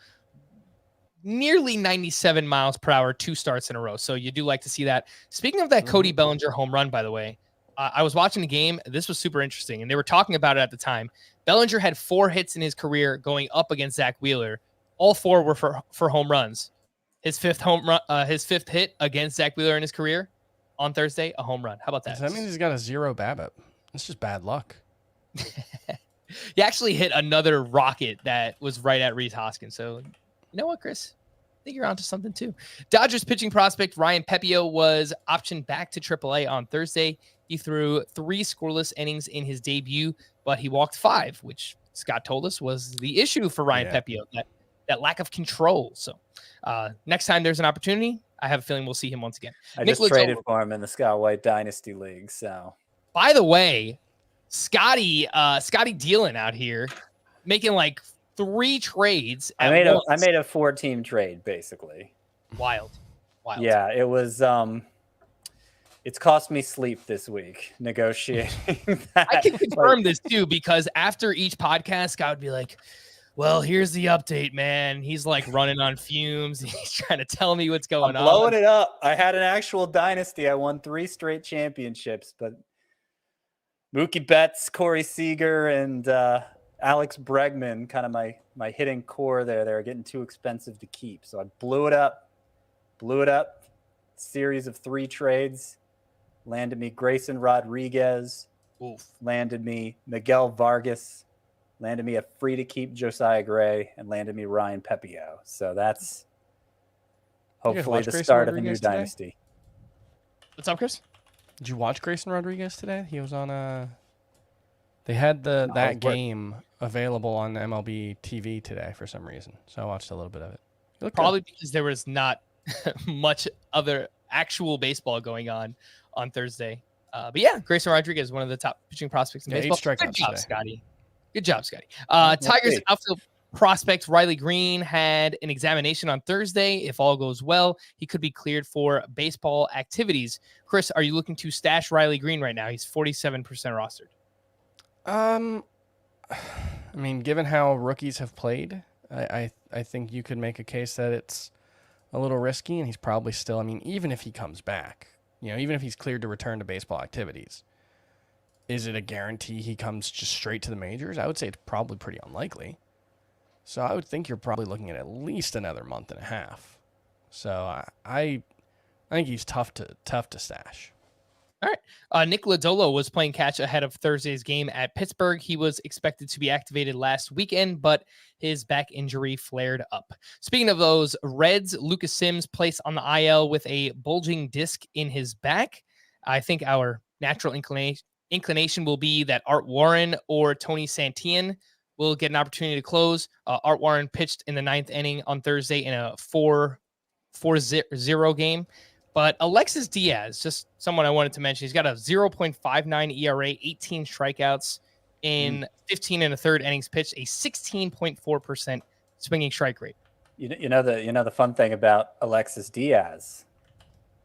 nearly 97 miles per hour, 2 starts in a row. So you do like to see that. Speaking of that Cody Bellinger home run, by the way, I was watching the game. This was super interesting, and they were talking about it at the time. Bellinger had 4 hits in his career going up against Zach Wheeler. All 4 were for home runs. His fifth hit against Zach Wheeler in his career on Thursday, a home run. How about that? Does that mean he's got a 0 BABIP? It's just bad luck. He actually hit another rocket that was right at Reese Hoskins. So, you know what, Chris? I think you're onto something too. Dodgers pitching prospect Ryan Pepio was optioned back to AAA on Thursday. He threw 3 scoreless innings in his debut, but he walked 5, which Scott told us was the issue for Ryan Pepio, that lack of control. So next time there's an opportunity, I have a feeling we'll see him once again. I just traded for him in the Scott White Dynasty League. So, by the way, Scotty dealing out here, making like 3 trades. I made a 4-team trade basically. Wild. Yeah, it was. It's cost me sleep this week negotiating. I can confirm this too, because after each podcast, Scott would be like, well, here's the update, man. He's like running on fumes. He's trying to tell me what's going on. Blowing it up. I had an actual dynasty. I won 3 straight championships, but Mookie Betts, Corey Seager, and Alex Bregman, kind of my hitting core there. They were getting too expensive to keep. So I blew it up. Series of 3 trades. Landed me Grayson Rodriguez. Landed me Miguel Vargas. Landed me a free-to-keep Josiah Gray, and landed me Ryan Pepio. So that's hopefully the start of a new dynasty. What's up, Chris? Did you watch Grayson Rodriguez today? He was on They had that game available on MLB TV today for some reason, so I watched a little bit of it. Probably because there was not much other actual baseball going on Thursday. But yeah, Grayson Rodriguez, one of the top pitching prospects in baseball. 8 strikeouts Good job, today. Scotty. Good job, Scotty. Tigers outfield prospect Riley Green had an examination on Thursday. If all goes well, he could be cleared for baseball activities. Chris, are you looking to stash Riley Green right now? He's 47% rostered. I mean, given how rookies have played, I think you could make a case that it's a little risky, and he's probably still, I mean, even if he comes back, even if he's cleared to return to baseball activities, is it a guarantee he comes just straight to the majors? I would say it's probably pretty unlikely. So I would think you're probably looking at least another month and a half. So I think he's tough to stash. All right. Nick Lodolo was playing catch ahead of Thursday's game at Pittsburgh. He was expected to be activated last weekend, but his back injury flared up. Speaking of those Reds, Lucas Sims placed on the IL with a bulging disc in his back. I think our natural inclination will be that Art Warren or Tony Santillan will get an opportunity to close. Art Warren pitched in the 9th inning on Thursday in a 4-0 game. But Alexis Diaz, just someone I wanted to mention, he's got a 0.59 ERA, 18 strikeouts in 15 1/3 innings pitched, a 16.4% swinging strike rate. You know the fun thing about Alexis Diaz,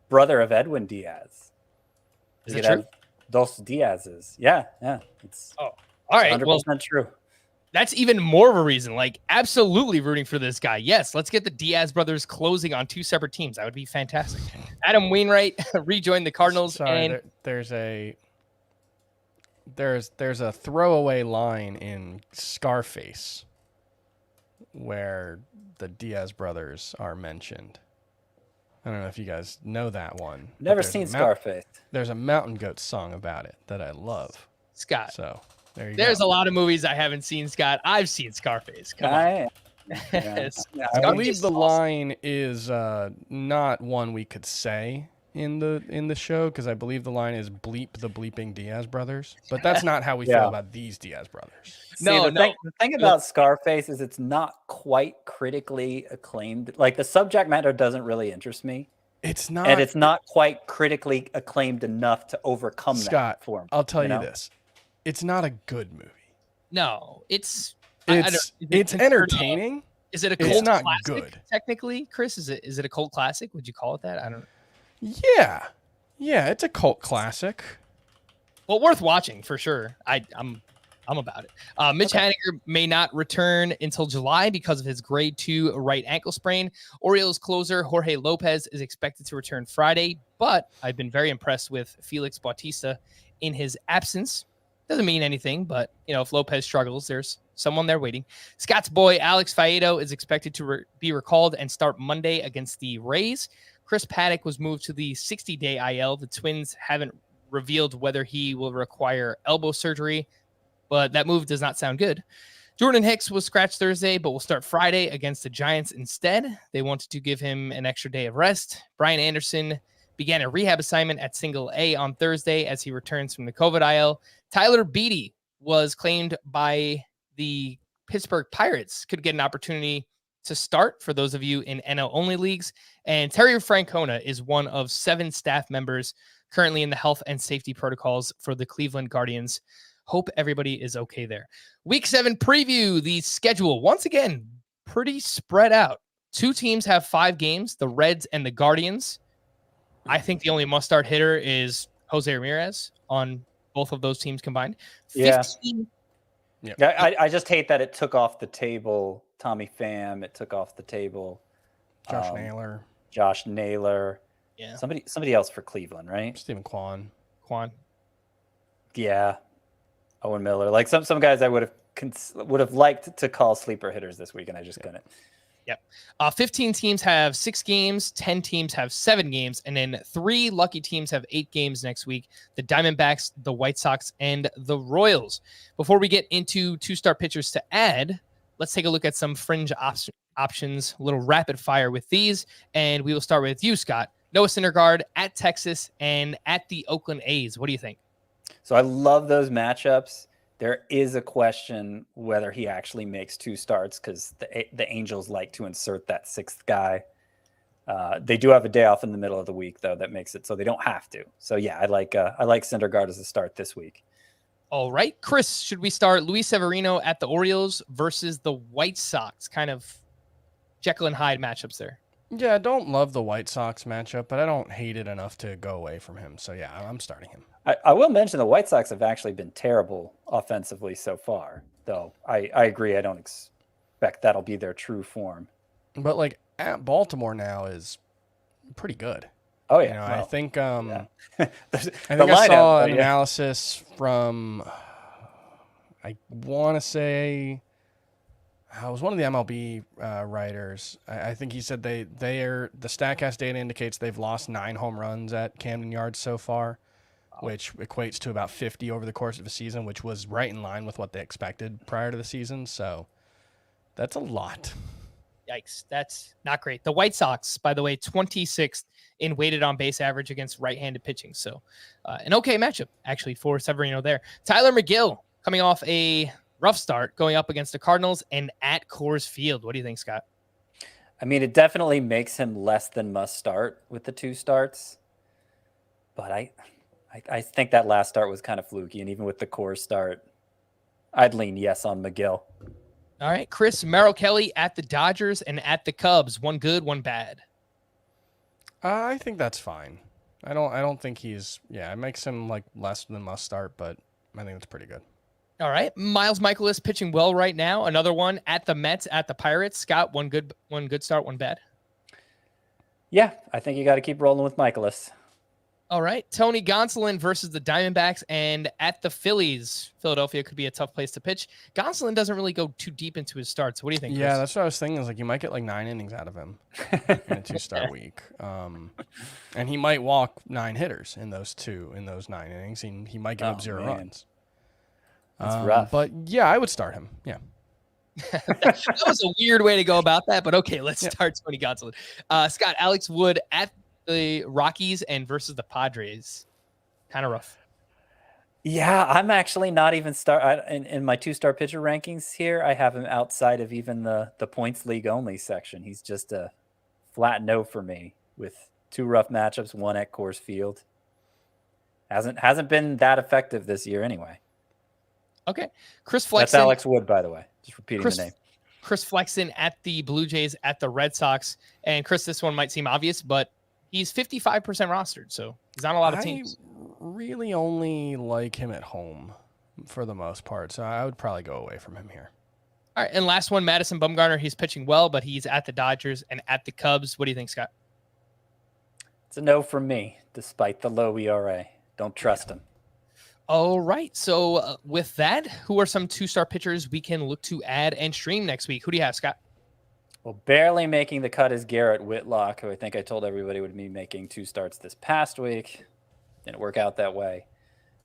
brother of Edwin Diaz. Is that true? Dos Diazes. Yeah. It's all right. 100% true. That's even more of a reason. Like, absolutely rooting for this guy. Yes, let's get the Diaz brothers closing on 2 separate teams. That would be fantastic. Adam Wainwright rejoined the Cardinals. Sorry, and there's a throwaway line in Scarface where the Diaz brothers are mentioned. I don't know if you guys know that one. but Never there's a seen Scarface. There's a Mountain Goat song about it that I love. Scott. So there you There's go. a lot of movies I haven't seen, Scott. I've seen Scarface. Come on. Yeah. I believe the line is not one we could say in the show, because I believe the line is "bleep the bleeping Diaz brothers," but that's not how we Yeah. feel about these Diaz brothers. No, The thing about Scarface is it's not quite critically acclaimed. Like, the subject matter doesn't really interest me, It's not. and it's not quite critically acclaimed enough to overcome Scott, that for me. I'll tell you know? this: it's not a good movie. No, it's It's entertaining. Is it a It's cult not classic? good. Technically, Chris, is it a cult classic? Would you call it that? I don't know. Yeah, it's a cult classic. Well, worth watching for sure. I'm about it. Mitch Haniger may not return until July because of his grade 2 right ankle sprain. Orioles closer Jorge Lopez is expected to return Friday, but I've been very impressed with Felix Bautista in his absence. Doesn't mean anything, but if Lopez struggles, there's someone there waiting. Scott's boy Alex Faedo is expected to be recalled and start Monday against the Rays. Chris Paddock was moved to the 60-day IL. The Twins haven't revealed whether he will require elbow surgery, but that move does not sound good. Jordan Hicks was scratched Thursday, but will start Friday against the Giants instead. They wanted to give him an extra day of rest. Brian Anderson began a rehab assignment at Single A on Thursday as he returns from the COVID IL. Tyler Beatty was claimed by the Pittsburgh Pirates, could get an opportunity to start for those of you in NL only leagues. And Terry Francona is one of 7 staff members currently in the health and safety protocols for the Cleveland Guardians. Hope everybody is okay there. Week 7 preview, the schedule, once again, pretty spread out. 2 teams have 5 games, the Reds and the Guardians. I think the only must-start hitter is Jose Ramirez on both of those teams combined. 15, Yeah, I just hate that it took off the table Tommy Pham. It took off the table Josh Naylor. Yeah. Somebody else for Cleveland, right? Stephen Kwan. Yeah. Owen Miller. Like some guys I would have liked to call sleeper hitters this week, and I just couldn't. Yep. 15 teams have 6 games, 10 teams have 7 games, and then 3 lucky teams have 8 games next week. The Diamondbacks, the White Sox, and the Royals. Before we get into 2-star pitchers to add, let's take a look at some fringe options, a little rapid fire with these, and we will start with you, Scott. Noah Syndergaard at Texas and at the Oakland A's. What do you think? So I love those matchups. There is a question whether he actually makes 2 starts because the Angels like to insert that 6th guy. They do have a day off in the middle of the week, though, that makes it so they don't have to. So, yeah, I like Syndergaard as a start this week. All right. Chris, should we start Luis Severino at the Orioles versus the White Sox? Kind of Jekyll and Hyde matchups there. Yeah, I don't love the White Sox matchup, but I don't hate it enough to go away from him. So, yeah, I'm starting him. I will mention the White Sox have actually been terrible offensively so far, though. I agree. I don't expect that'll be their true form. But, like, at Baltimore now is pretty good. Oh, yeah. I think yeah. I saw an analysis from, I want to say, it was one of the MLB writers. I think he said the StatCast data indicates they've lost 9 home runs at Camden Yards so far, which equates to about 50 over the course of a season, which was right in line with what they expected prior to the season. So that's a lot. Yikes. That's not great. The White Sox, by the way, 26th in weighted on base average against right-handed pitching. So an okay matchup, actually, for Severino there. Tyler McGill coming off a rough start going up against the Cardinals and at Coors Field. What do you think, Scott? I mean, it definitely makes him less than must start with the 2 starts. But I think that last start was kind of fluky. And even with the Coors start, I'd lean yes on McGill. All right, Chris, Merrill Kelly at the Dodgers and at the Cubs. One good, one bad. I think that's fine. I don't think he's, it makes him like less than must start, but I think it's pretty good. All right. Miles Michaelis pitching well right now. Another one at the Mets, at the Pirates. Scott, one good start, one bad. Yeah, I think you got to keep rolling with Michaelis. All right. Tony Gonsolin versus the Diamondbacks, and at the Phillies. Philadelphia could be a tough place to pitch. Gonsolin doesn't really go too deep into his starts. What do you think, Yeah, Chris? that's what I was thinking. Is like you might get like 9 innings out of him in a 2-start week, and he might walk 9 hitters in those 9 innings. He might give up 0 man. runs. That's rough. But yeah, I would start him. Yeah. That was a weird way to go about that, but okay, let's start Tony Gonsolin. Scott, Alex Wood at the Rockies and versus the Padres. Kind of rough. Yeah, I'm actually not even in my 2-star pitcher rankings here. I have him outside of even the points league only section. He's just a flat no for me with 2 rough matchups, 1 at Coors Field. Hasn't been that effective this year anyway. Okay. Chris Flexen. That's Alex Wood, by the way. Just repeating the name. Chris Flexen at the Blue Jays at the Red Sox. And Chris, this one might seem obvious, but he's 55% rostered, so he's on a lot of teams. I really only like him at home for the most part, so I would probably go away from him here. All right, and last one, Madison Bumgarner. He's pitching well, but he's at the Dodgers and at the Cubs. What do you think, Scott? It's a no from me, despite the low ERA. Don't trust him. All right, so with that, who are some 2-star pitchers we can look to add and stream next week? Who do you have, Scott? Well, barely making the cut is Garrett Whitlock, who I think I told everybody would be making 2 starts this past week. Didn't work out that way.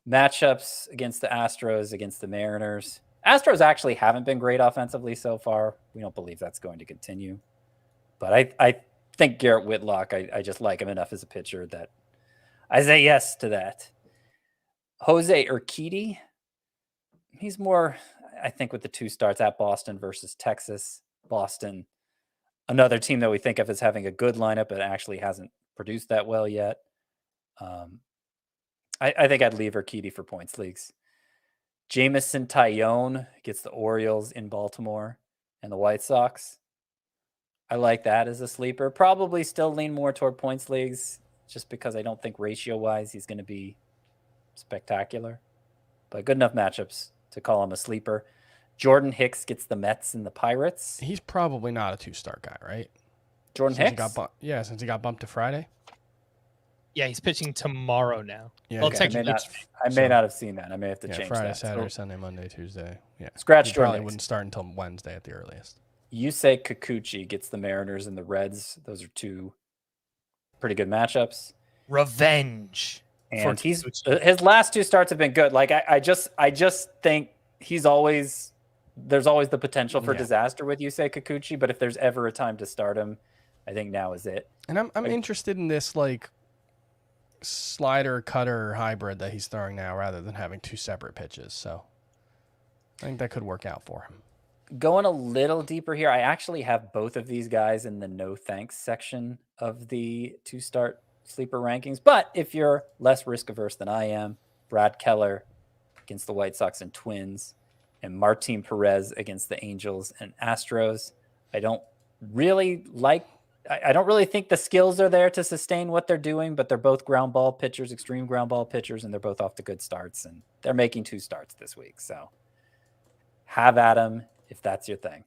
Matchups against the Astros, against the Mariners. Astros actually haven't been great offensively so far. We don't believe that's going to continue. But I think Garrett Whitlock, I just like him enough as a pitcher that I say yes to that. Jose Urquidy, he's more, I think, with the 2 starts at Boston versus Texas. Boston, another team that we think of as having a good lineup, but actually hasn't produced that well yet. I think I'd leave Urquidy for points leagues. Jamison Tyone gets the Orioles in Baltimore and the White Sox. I like that as a sleeper. Probably still lean more toward points leagues just because I don't think ratio-wise he's going to be spectacular. But good enough matchups to call him a sleeper. Jordan Hicks gets the Mets and the Pirates. He's probably not a 2-star guy, right? Jordan Since Hicks? Since he got bumped to Friday. Yeah, he's pitching tomorrow now. Yeah, well, okay. technically, I may not have seen that. I may have to change Friday, that. Saturday, Sunday, Monday, Tuesday. Yeah, Scratch he Jordan probably Hicks. wouldn't start until Wednesday at the earliest. Yusei Kikuchi gets the Mariners and the Reds. Those are 2 pretty good matchups. revenge. And his last 2 starts have been good. Like I just think there's always the potential for disaster with Yusei Kikuchi, but if there's ever a time to start him, I think now is it. And I'm interested in this like slider cutter hybrid that he's throwing now rather than having 2 separate pitches. So I think that could work out for him. Going a little deeper here, I actually have both of these guys in the no thanks section of the 2-start sleeper rankings. But if you're less risk averse than I am, Brad Keller against the White Sox and Twins, and Martin Perez against the Angels and Astros. I don't really think the skills are there to sustain what they're doing, but they're both ground ball pitchers, extreme ground ball pitchers, and they're both off to good starts, and they're making 2 starts this week. So have at them if that's your thing.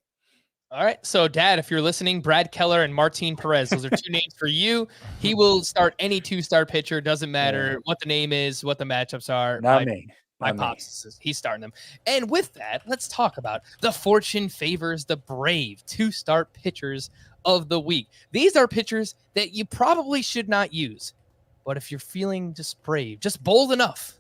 All right. So, Dad, if you're listening, Brad Keller and Martin Perez, those are 2 names for you. He will start any 2-star pitcher. Doesn't matter what the name is, what the matchups are. Not me. My pops, he's starting them. And with that, let's talk about the fortune favors the brave 2-star pitchers of the week. These are pitchers that you probably should not use. But if you're feeling just brave, just bold enough,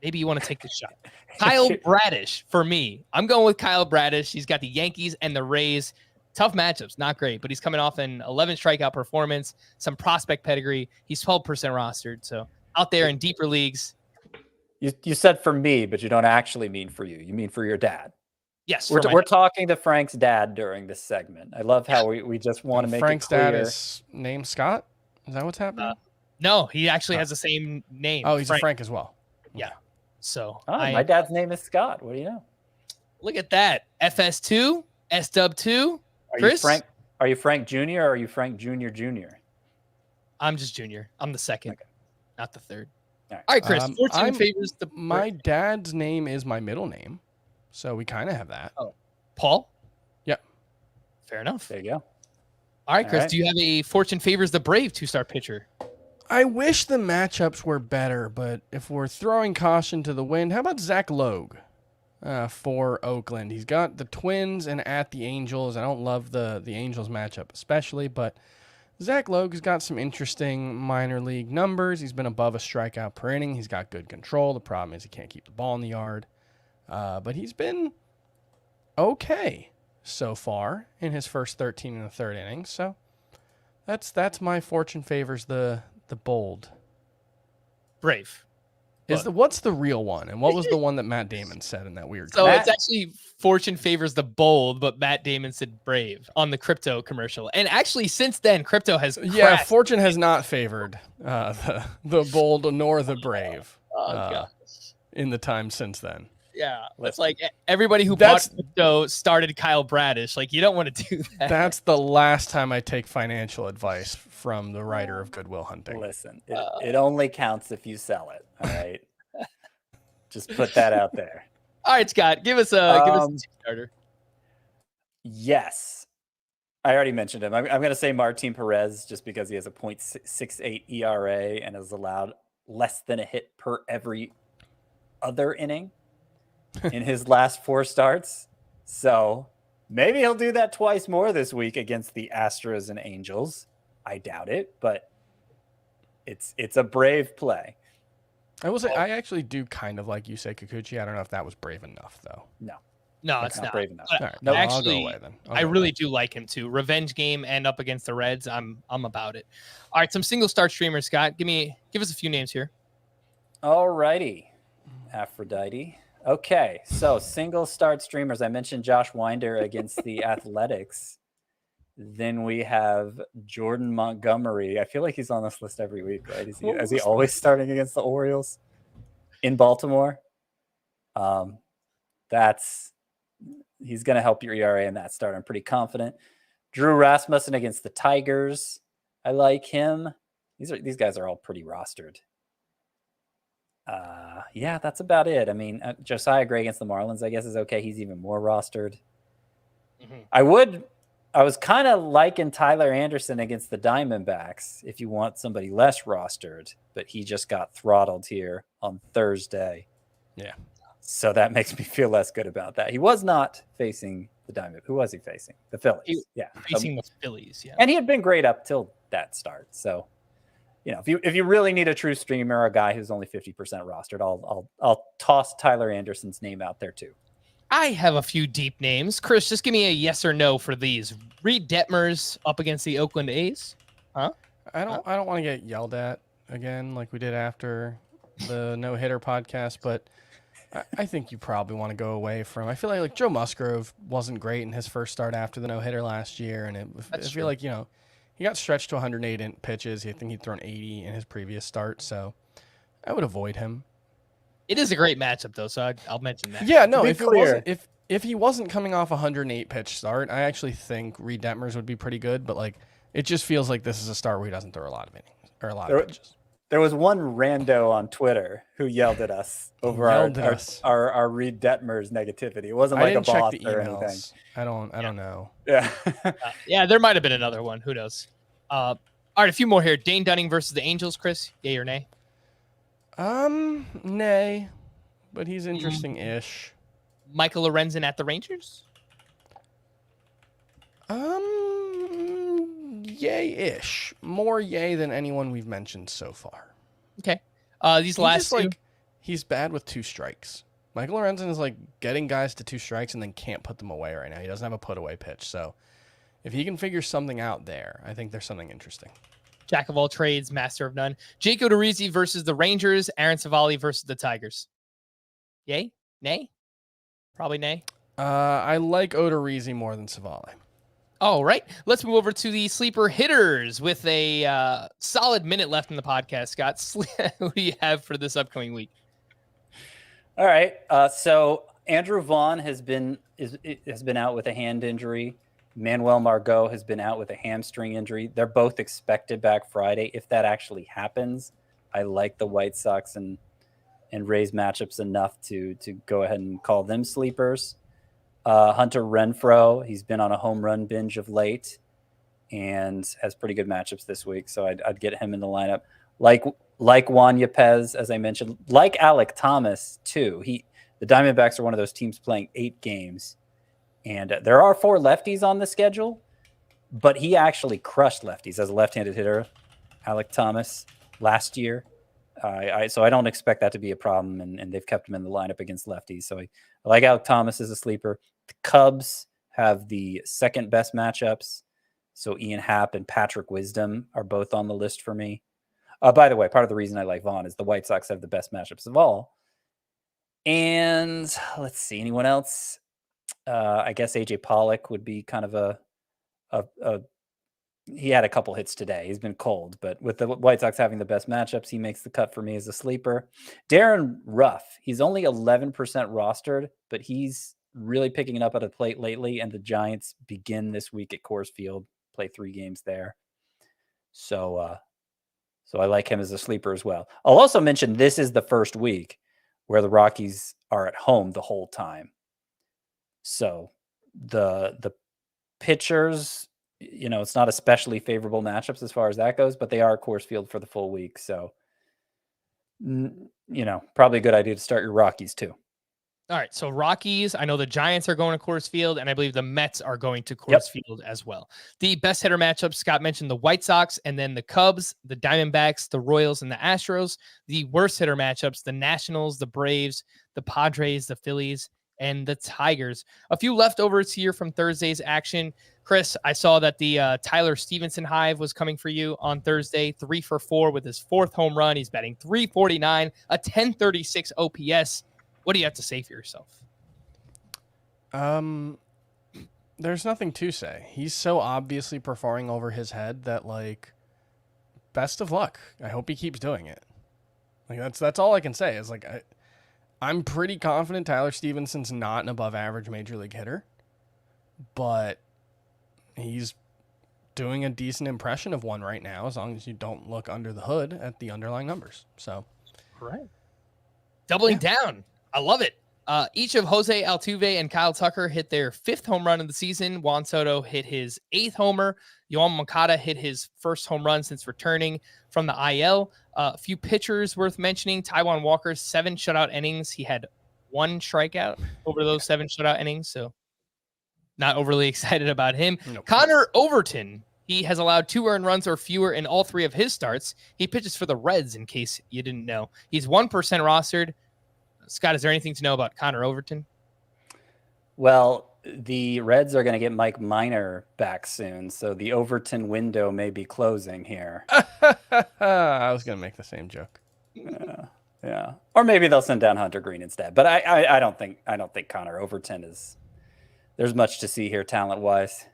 maybe you want to take the shot. Kyle Bradish for me. I'm going with Kyle Bradish. He's got the Yankees and the Rays. Tough matchups, not great, but he's coming off an 11 strikeout performance, some prospect pedigree. He's 12% rostered. So out there in deeper leagues. You said for me, but you don't actually mean for you. You mean for your dad. Yes. We're talking to Frank's dad during this segment. I love how we just want to make Frank's it clear. dad is named Scott? Is that what's happening? No, he actually has the same name. Oh, he's a Frank as well. Yeah. So my dad's name is Scott. What do you know? Look at that. FS2, SW2. Chris? Are you Frank Jr. or are you Frank Jr.? I'm just Junior. I'm the second, not the third. All right, Chris. Fortune favors the. My dad's name is my middle name, so we kind of have that. Oh, Paul. Yep. Fair enough. There you go. All right, Chris. Do you have a fortune favors the brave 2-star pitcher? I wish the matchups were better, but if we're throwing caution to the wind, how about Zach Logue for Oakland? He's got the Twins and at the Angels. I don't love the Angels matchup especially, but Zach Logue's got some interesting minor league numbers. He's been above a strikeout per inning. He's got good control. The problem is he can't keep the ball in the yard. But he's been okay so far in his first 13 and a third innings. So that's my fortune favors the bold. Brave. What's the real one? And what was the one that Matt Damon said in that weird? So it's actually fortune favors the bold, but Matt Damon said brave on the crypto commercial. And actually, since then, crypto has crashed. Fortune has not favored the bold nor the brave in the time since then. Yeah, it's like everybody who bought crypto started Kyle Bradish. Like, you don't want to do that. That's the last time I take financial advice from the writer of Good Will Hunting. Listen, it only counts if you sell it. All right, just put that out there. All right, Scott, give us a starter. Yes, I already mentioned him. I'm going to say Martin Perez just because he has a .68 ERA and has allowed less than a hit per every other inning in his last 4 starts. So maybe he'll do that twice more this week against the Astros and Angels. I doubt it, but it's a brave play. I will say, I actually do kind of like Yusei Kikuchi. I don't know if that was brave enough, though. No, it's not brave enough. All right, No, I'll actually, go away then. I really do like him too. Revenge game and up against the Reds. I'm about it. All right, some single start streamers, Scott. Give us a few names here. All righty, Aphrodite. Okay, so single start streamers. I mentioned Josh Winder against the Athletics. Then we have Jordan Montgomery. I feel like he's on this list every week, right? Is he always starting against the Orioles in Baltimore? He's going to help your ERA in that start. I'm pretty confident. Drew Rasmussen against the Tigers. I like him. These guys are all pretty rostered. Yeah, that's about it. I mean, Josiah Gray against the Marlins, I guess, is okay. He's even more rostered. Mm-hmm. I was kind of liking Tyler Anderson against the Diamondbacks if you want somebody less rostered, but he just got throttled here on Thursday. Yeah. So that makes me feel less good about that. He was not facing the Diamondbacks. Who was he facing? The Phillies. Facing the Phillies, yeah. And he had been great up till that start. So, if you really need a true streamer, a guy who's only 50% rostered, I'll toss Tyler Anderson's name out there too. I have a few deep names. Chris, just give me a yes or no for these. Reed Detmers up against the Oakland A's. Huh? I don't want to get yelled at again like we did after the no-hitter podcast, but I think you probably want to go away from. I feel like Joe Musgrove wasn't great in his first start after the no-hitter last year, and I feel like he got stretched to 108 pitches. I think he'd thrown 80 in his previous start, so I would avoid him. It is a great matchup, though, so I'll mention that. Yeah, no, if he wasn't coming off a 108 pitch start, I actually think Reed Detmers would be pretty good, but it just feels like this is a start where he doesn't throw a lot of innings or a lot of pitches. There was one rando on Twitter who yelled at us over our Reed Detmers negativity. It wasn't like a bot or anything. I don't know. Yeah. Yeah, there might have been another one. Who knows? All right, a few more here. Dane Dunning versus the Angels, Chris. Yay or nay? Nay, but he's interesting-ish. Michael Lorenzen at the Rangers? Yay-ish. More yay than anyone we've mentioned so far. Okay. These last two. He's bad with 2 strikes. Michael Lorenzen is getting guys to 2 strikes and then can't put them away right now. He doesn't have a put-away pitch. So if he can figure something out there, I think there's something interesting. Jack of all trades, master of none. Jake Odorizzi versus the Rangers. Aaron Savali versus the Tigers. Yay? Nay? Probably nay. I like Odorizzi more than Savali. All right. Let's move over to the sleeper hitters with a solid minute left in the podcast. Scott, who do you have for this upcoming week? All right. So Andrew Vaughn has been out with a hand injury. Manuel Margot has been out with a hamstring injury. They're both expected back Friday. If that actually happens, I like the White Sox and Rays matchups enough to go ahead and call them sleepers. Hunter Renfroe, he's been on a home run binge of late and has pretty good matchups this week, so I'd get him in the lineup. like Juan Yepez, as I mentioned, like Alec Thomas too. The Diamondbacks are one of those teams playing 8 games, and there are 4 lefties on the schedule, but he actually crushed lefties as a left-handed hitter, Alec Thomas, last year. So I don't expect that to be a problem, and they've kept him in the lineup against lefties. So I like Alec Thomas as a sleeper. The Cubs have the second best matchups. So Ian Happ and Patrick Wisdom are both on the list for me. By the way, part of the reason I like Vaughn is the White Sox have the best matchups of all. And let's see, anyone else? I guess AJ Pollock would be kind of he had a couple hits today. He's been cold, but with the White Sox having the best matchups, he makes the cut for me as a sleeper. Darren Ruff, he's only 11% rostered, but he's really picking it up at a plate lately, and the Giants begin this week at Coors Field, play 3 games there. So I like him as a sleeper as well. I'll also mention this is the first week where the Rockies are at home the whole time. So the pitchers, it's not especially favorable matchups as far as that goes, but they are at Coors Field for the full week. So, probably a good idea to start your Rockies too. All right, so Rockies, I know the Giants are going to Coors Field, and I believe the Mets are going to Coors Field as well. The best hitter matchups, Scott mentioned the White Sox, and then the Cubs, the Diamondbacks, the Royals, and the Astros. The worst hitter matchups, the Nationals, the Braves, the Padres, the Phillies, and the Tigers. A few leftovers here from Thursday's action. Chris, I saw that the Tyler Stevenson hive was coming for you on Thursday, 3 for 4 with his 4th home run. He's batting .349, a 1036 OPS. What do you have to say for yourself? There's nothing to say. He's so obviously performing over his head that, best of luck. I hope he keeps doing it. That's all I can say is I'm pretty confident Tyler Stevenson's not an above average major league hitter, but he's doing a decent impression of one right now, as long as you don't look under the hood at the underlying numbers. So, right. Doubling down. I love it. Each of Jose Altuve and Kyle Tucker hit their 5th home run of the season. Juan Soto hit his 8th homer. Yoan Moncada hit his 1st home run since returning from the IL. A few pitchers worth mentioning. Taijuan Walker, 7 shutout innings. He had 1 strikeout over those 7 shutout innings, so not overly excited about him. Nope. Connor Overton, he has allowed 2 earned runs or fewer in all 3 of his starts. He pitches for the Reds, in case you didn't know. He's 1% rostered. Scott, is there anything to know about Connor Overton? Well, the Reds are going to get Mike Minor back soon, so the Overton window may be closing here. I was going to make the same joke. Yeah. Or maybe they'll send down Hunter Green instead. But I don't think Connor Overton is. There's much to see here talent-wise.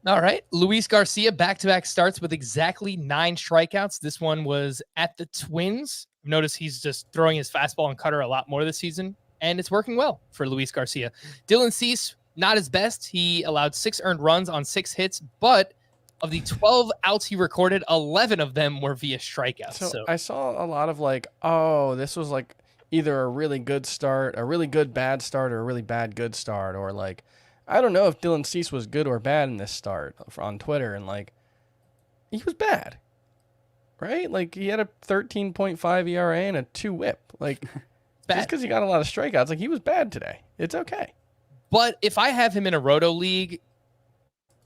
All right. Luis Garcia, back-to-back starts with exactly 9 strikeouts. This one was at the Twins. Notice he's just throwing his fastball and cutter a lot more this season, and it's working well for Luis Garcia. Dylan Cease, not his best. He allowed 6 earned runs on 6 hits, but of the 12 outs he recorded, 11 of them were via strikeouts. So I saw a lot of this was either a really good start, a really good bad start, or a really bad good start, or I don't know if Dylan Cease was good or bad in this start on Twitter, and he was bad. Right? He had a 13.5 ERA and a 2 whip. Just because he got a lot of strikeouts, he was bad today. It's okay. But if I have him in a roto league,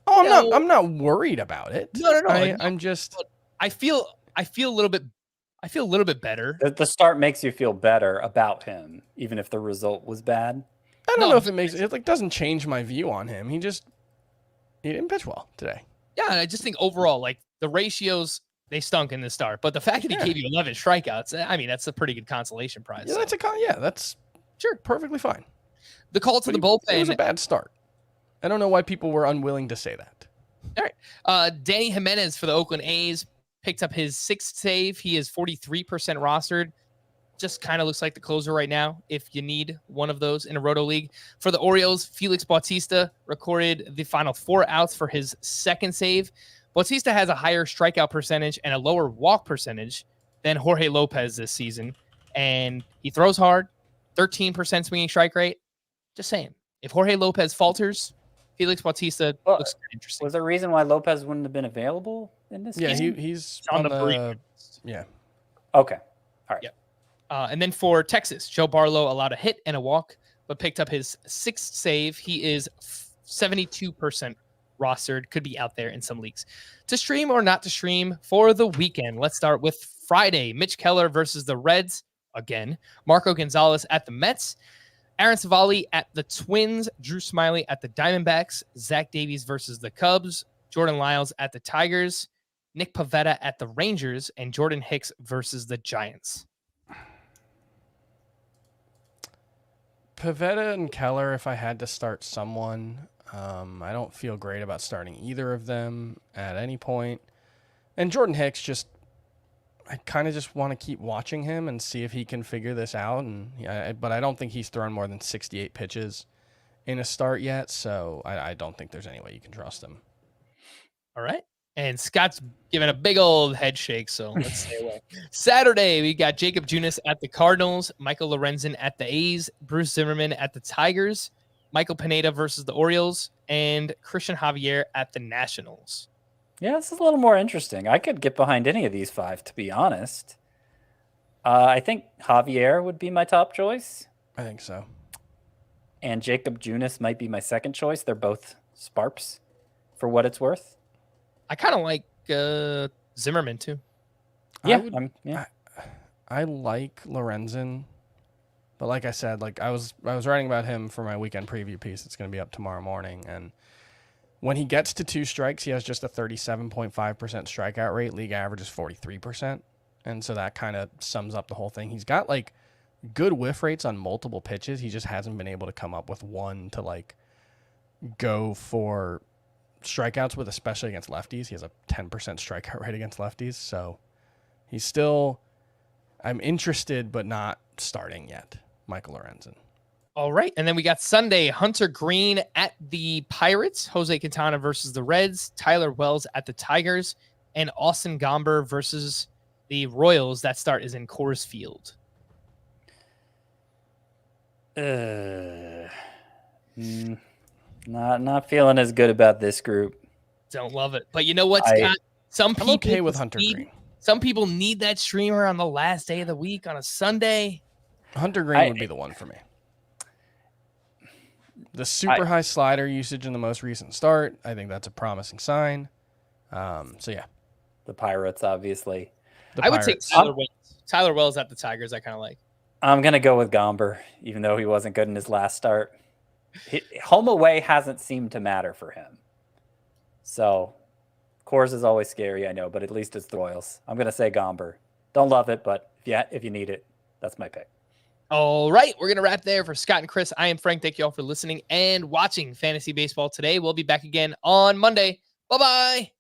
I'm not worried about it. No. I'm just. I feel a little bit better. The start makes you feel better about him, even if the result was bad. I don't know if it makes it doesn't change my view on him. He didn't pitch well today. Yeah, and I just think overall, the ratios. They stunk in the start, but the fact that he gave you 11 strikeouts, I mean, that's a pretty good consolation prize. Yeah, that's sure perfectly fine. The call to the bullpen. It was a bad start. I don't know why people were unwilling to say that. All right. Danny Jimenez for the Oakland A's picked up his 6th save. He is 43% rostered. Just kind of looks like the closer right now if you need one of those in a roto league. For the Orioles, Felix Bautista recorded the final 4 outs for his 2nd save. Bautista has a higher strikeout percentage and a lower walk percentage than Jorge Lopez this season. And he throws hard, 13% swinging strike rate. Just saying, if Jorge Lopez falters, Felix Bautista looks interesting. Was there a reason why Lopez wouldn't have been available in this game? He's on the free. Yeah. Okay. All right. Yep. And then for Texas, Joe Barlow allowed a hit and a walk, but picked up his 6th save. He is 72% rostered, could be out there in some leagues. To stream or not to stream for the weekend, let's start with Friday. Mitch Keller versus the Reds again. Marco Gonzalez at the Mets. Aaron Savali at the Twins. Drew Smyly at the Diamondbacks. Zach Davies versus the Cubs. Jordan Lyles at the Tigers. Nick Pivetta at the Rangers. And Jordan Hicks versus the Giants. Pivetta and Keller, if I had to start someone, I don't feel great about starting either of them at any point. And Jordan Hicks, I kind of just want to keep watching him and see if he can figure this out. But I don't think he's thrown more than 68 pitches in a start yet, so I don't think there's any way you can trust him. All right. And Scott's giving a big old head shake, so let's stay away. Saturday, we got Jacob Junis at the Cardinals, Michael Lorenzen at the A's, Bruce Zimmerman at the Tigers, Michael Pineda versus the Orioles, and Christian Javier at the Nationals. Yeah, this is a little more interesting. I could get behind any of these 5, to be honest. I think Javier would be my top choice. I think so. And Jacob Junis might be my second choice. They're both Sparps, for what it's worth. I kind of like Zimmerman, too. Yeah, I like Lorenzen. But like I said, I was writing about him for my weekend preview piece. It's going to be up tomorrow morning. And when he gets to 2 strikes, he has just a 37.5% strikeout rate. League average is 43%. And so that kind of sums up the whole thing. He's got good whiff rates on multiple pitches. He just hasn't been able to come up with one to go for strikeouts with, especially against lefties. He has a 10% strikeout rate against lefties. So he's still, I'm interested, but not starting yet. Michael Lorenzen. All right. And then we got Sunday, Hunter Green at the Pirates, Jose Quintana versus the Reds, Tyler Wells at the Tigers, and Austin Gomber versus the Royals. That start is in Coors Field. Not feeling as good about this group. Don't love it. But you know what, Scott? I'm okay with Hunter Green. Some people need that streamer on the last day of the week on a Sunday. Hunter Green would be the one for me. The super high slider usage in the most recent start, I think that's a promising sign. So, yeah. The Pirates, obviously. I would take Tyler Wells at the Tigers. I kind of like. I'm going to go with Gomber, even though he wasn't good in his last start. Home away hasn't seemed to matter for him. So, Coors is always scary, I know, but at least it's the Royals. I'm going to say Gomber. Don't love it, but if you need it, that's my pick. All right, we're going to wrap there for Scott and Chris. I am Frank. Thank you all for listening and watching Fantasy Baseball today. We'll be back again on Monday. Bye-bye.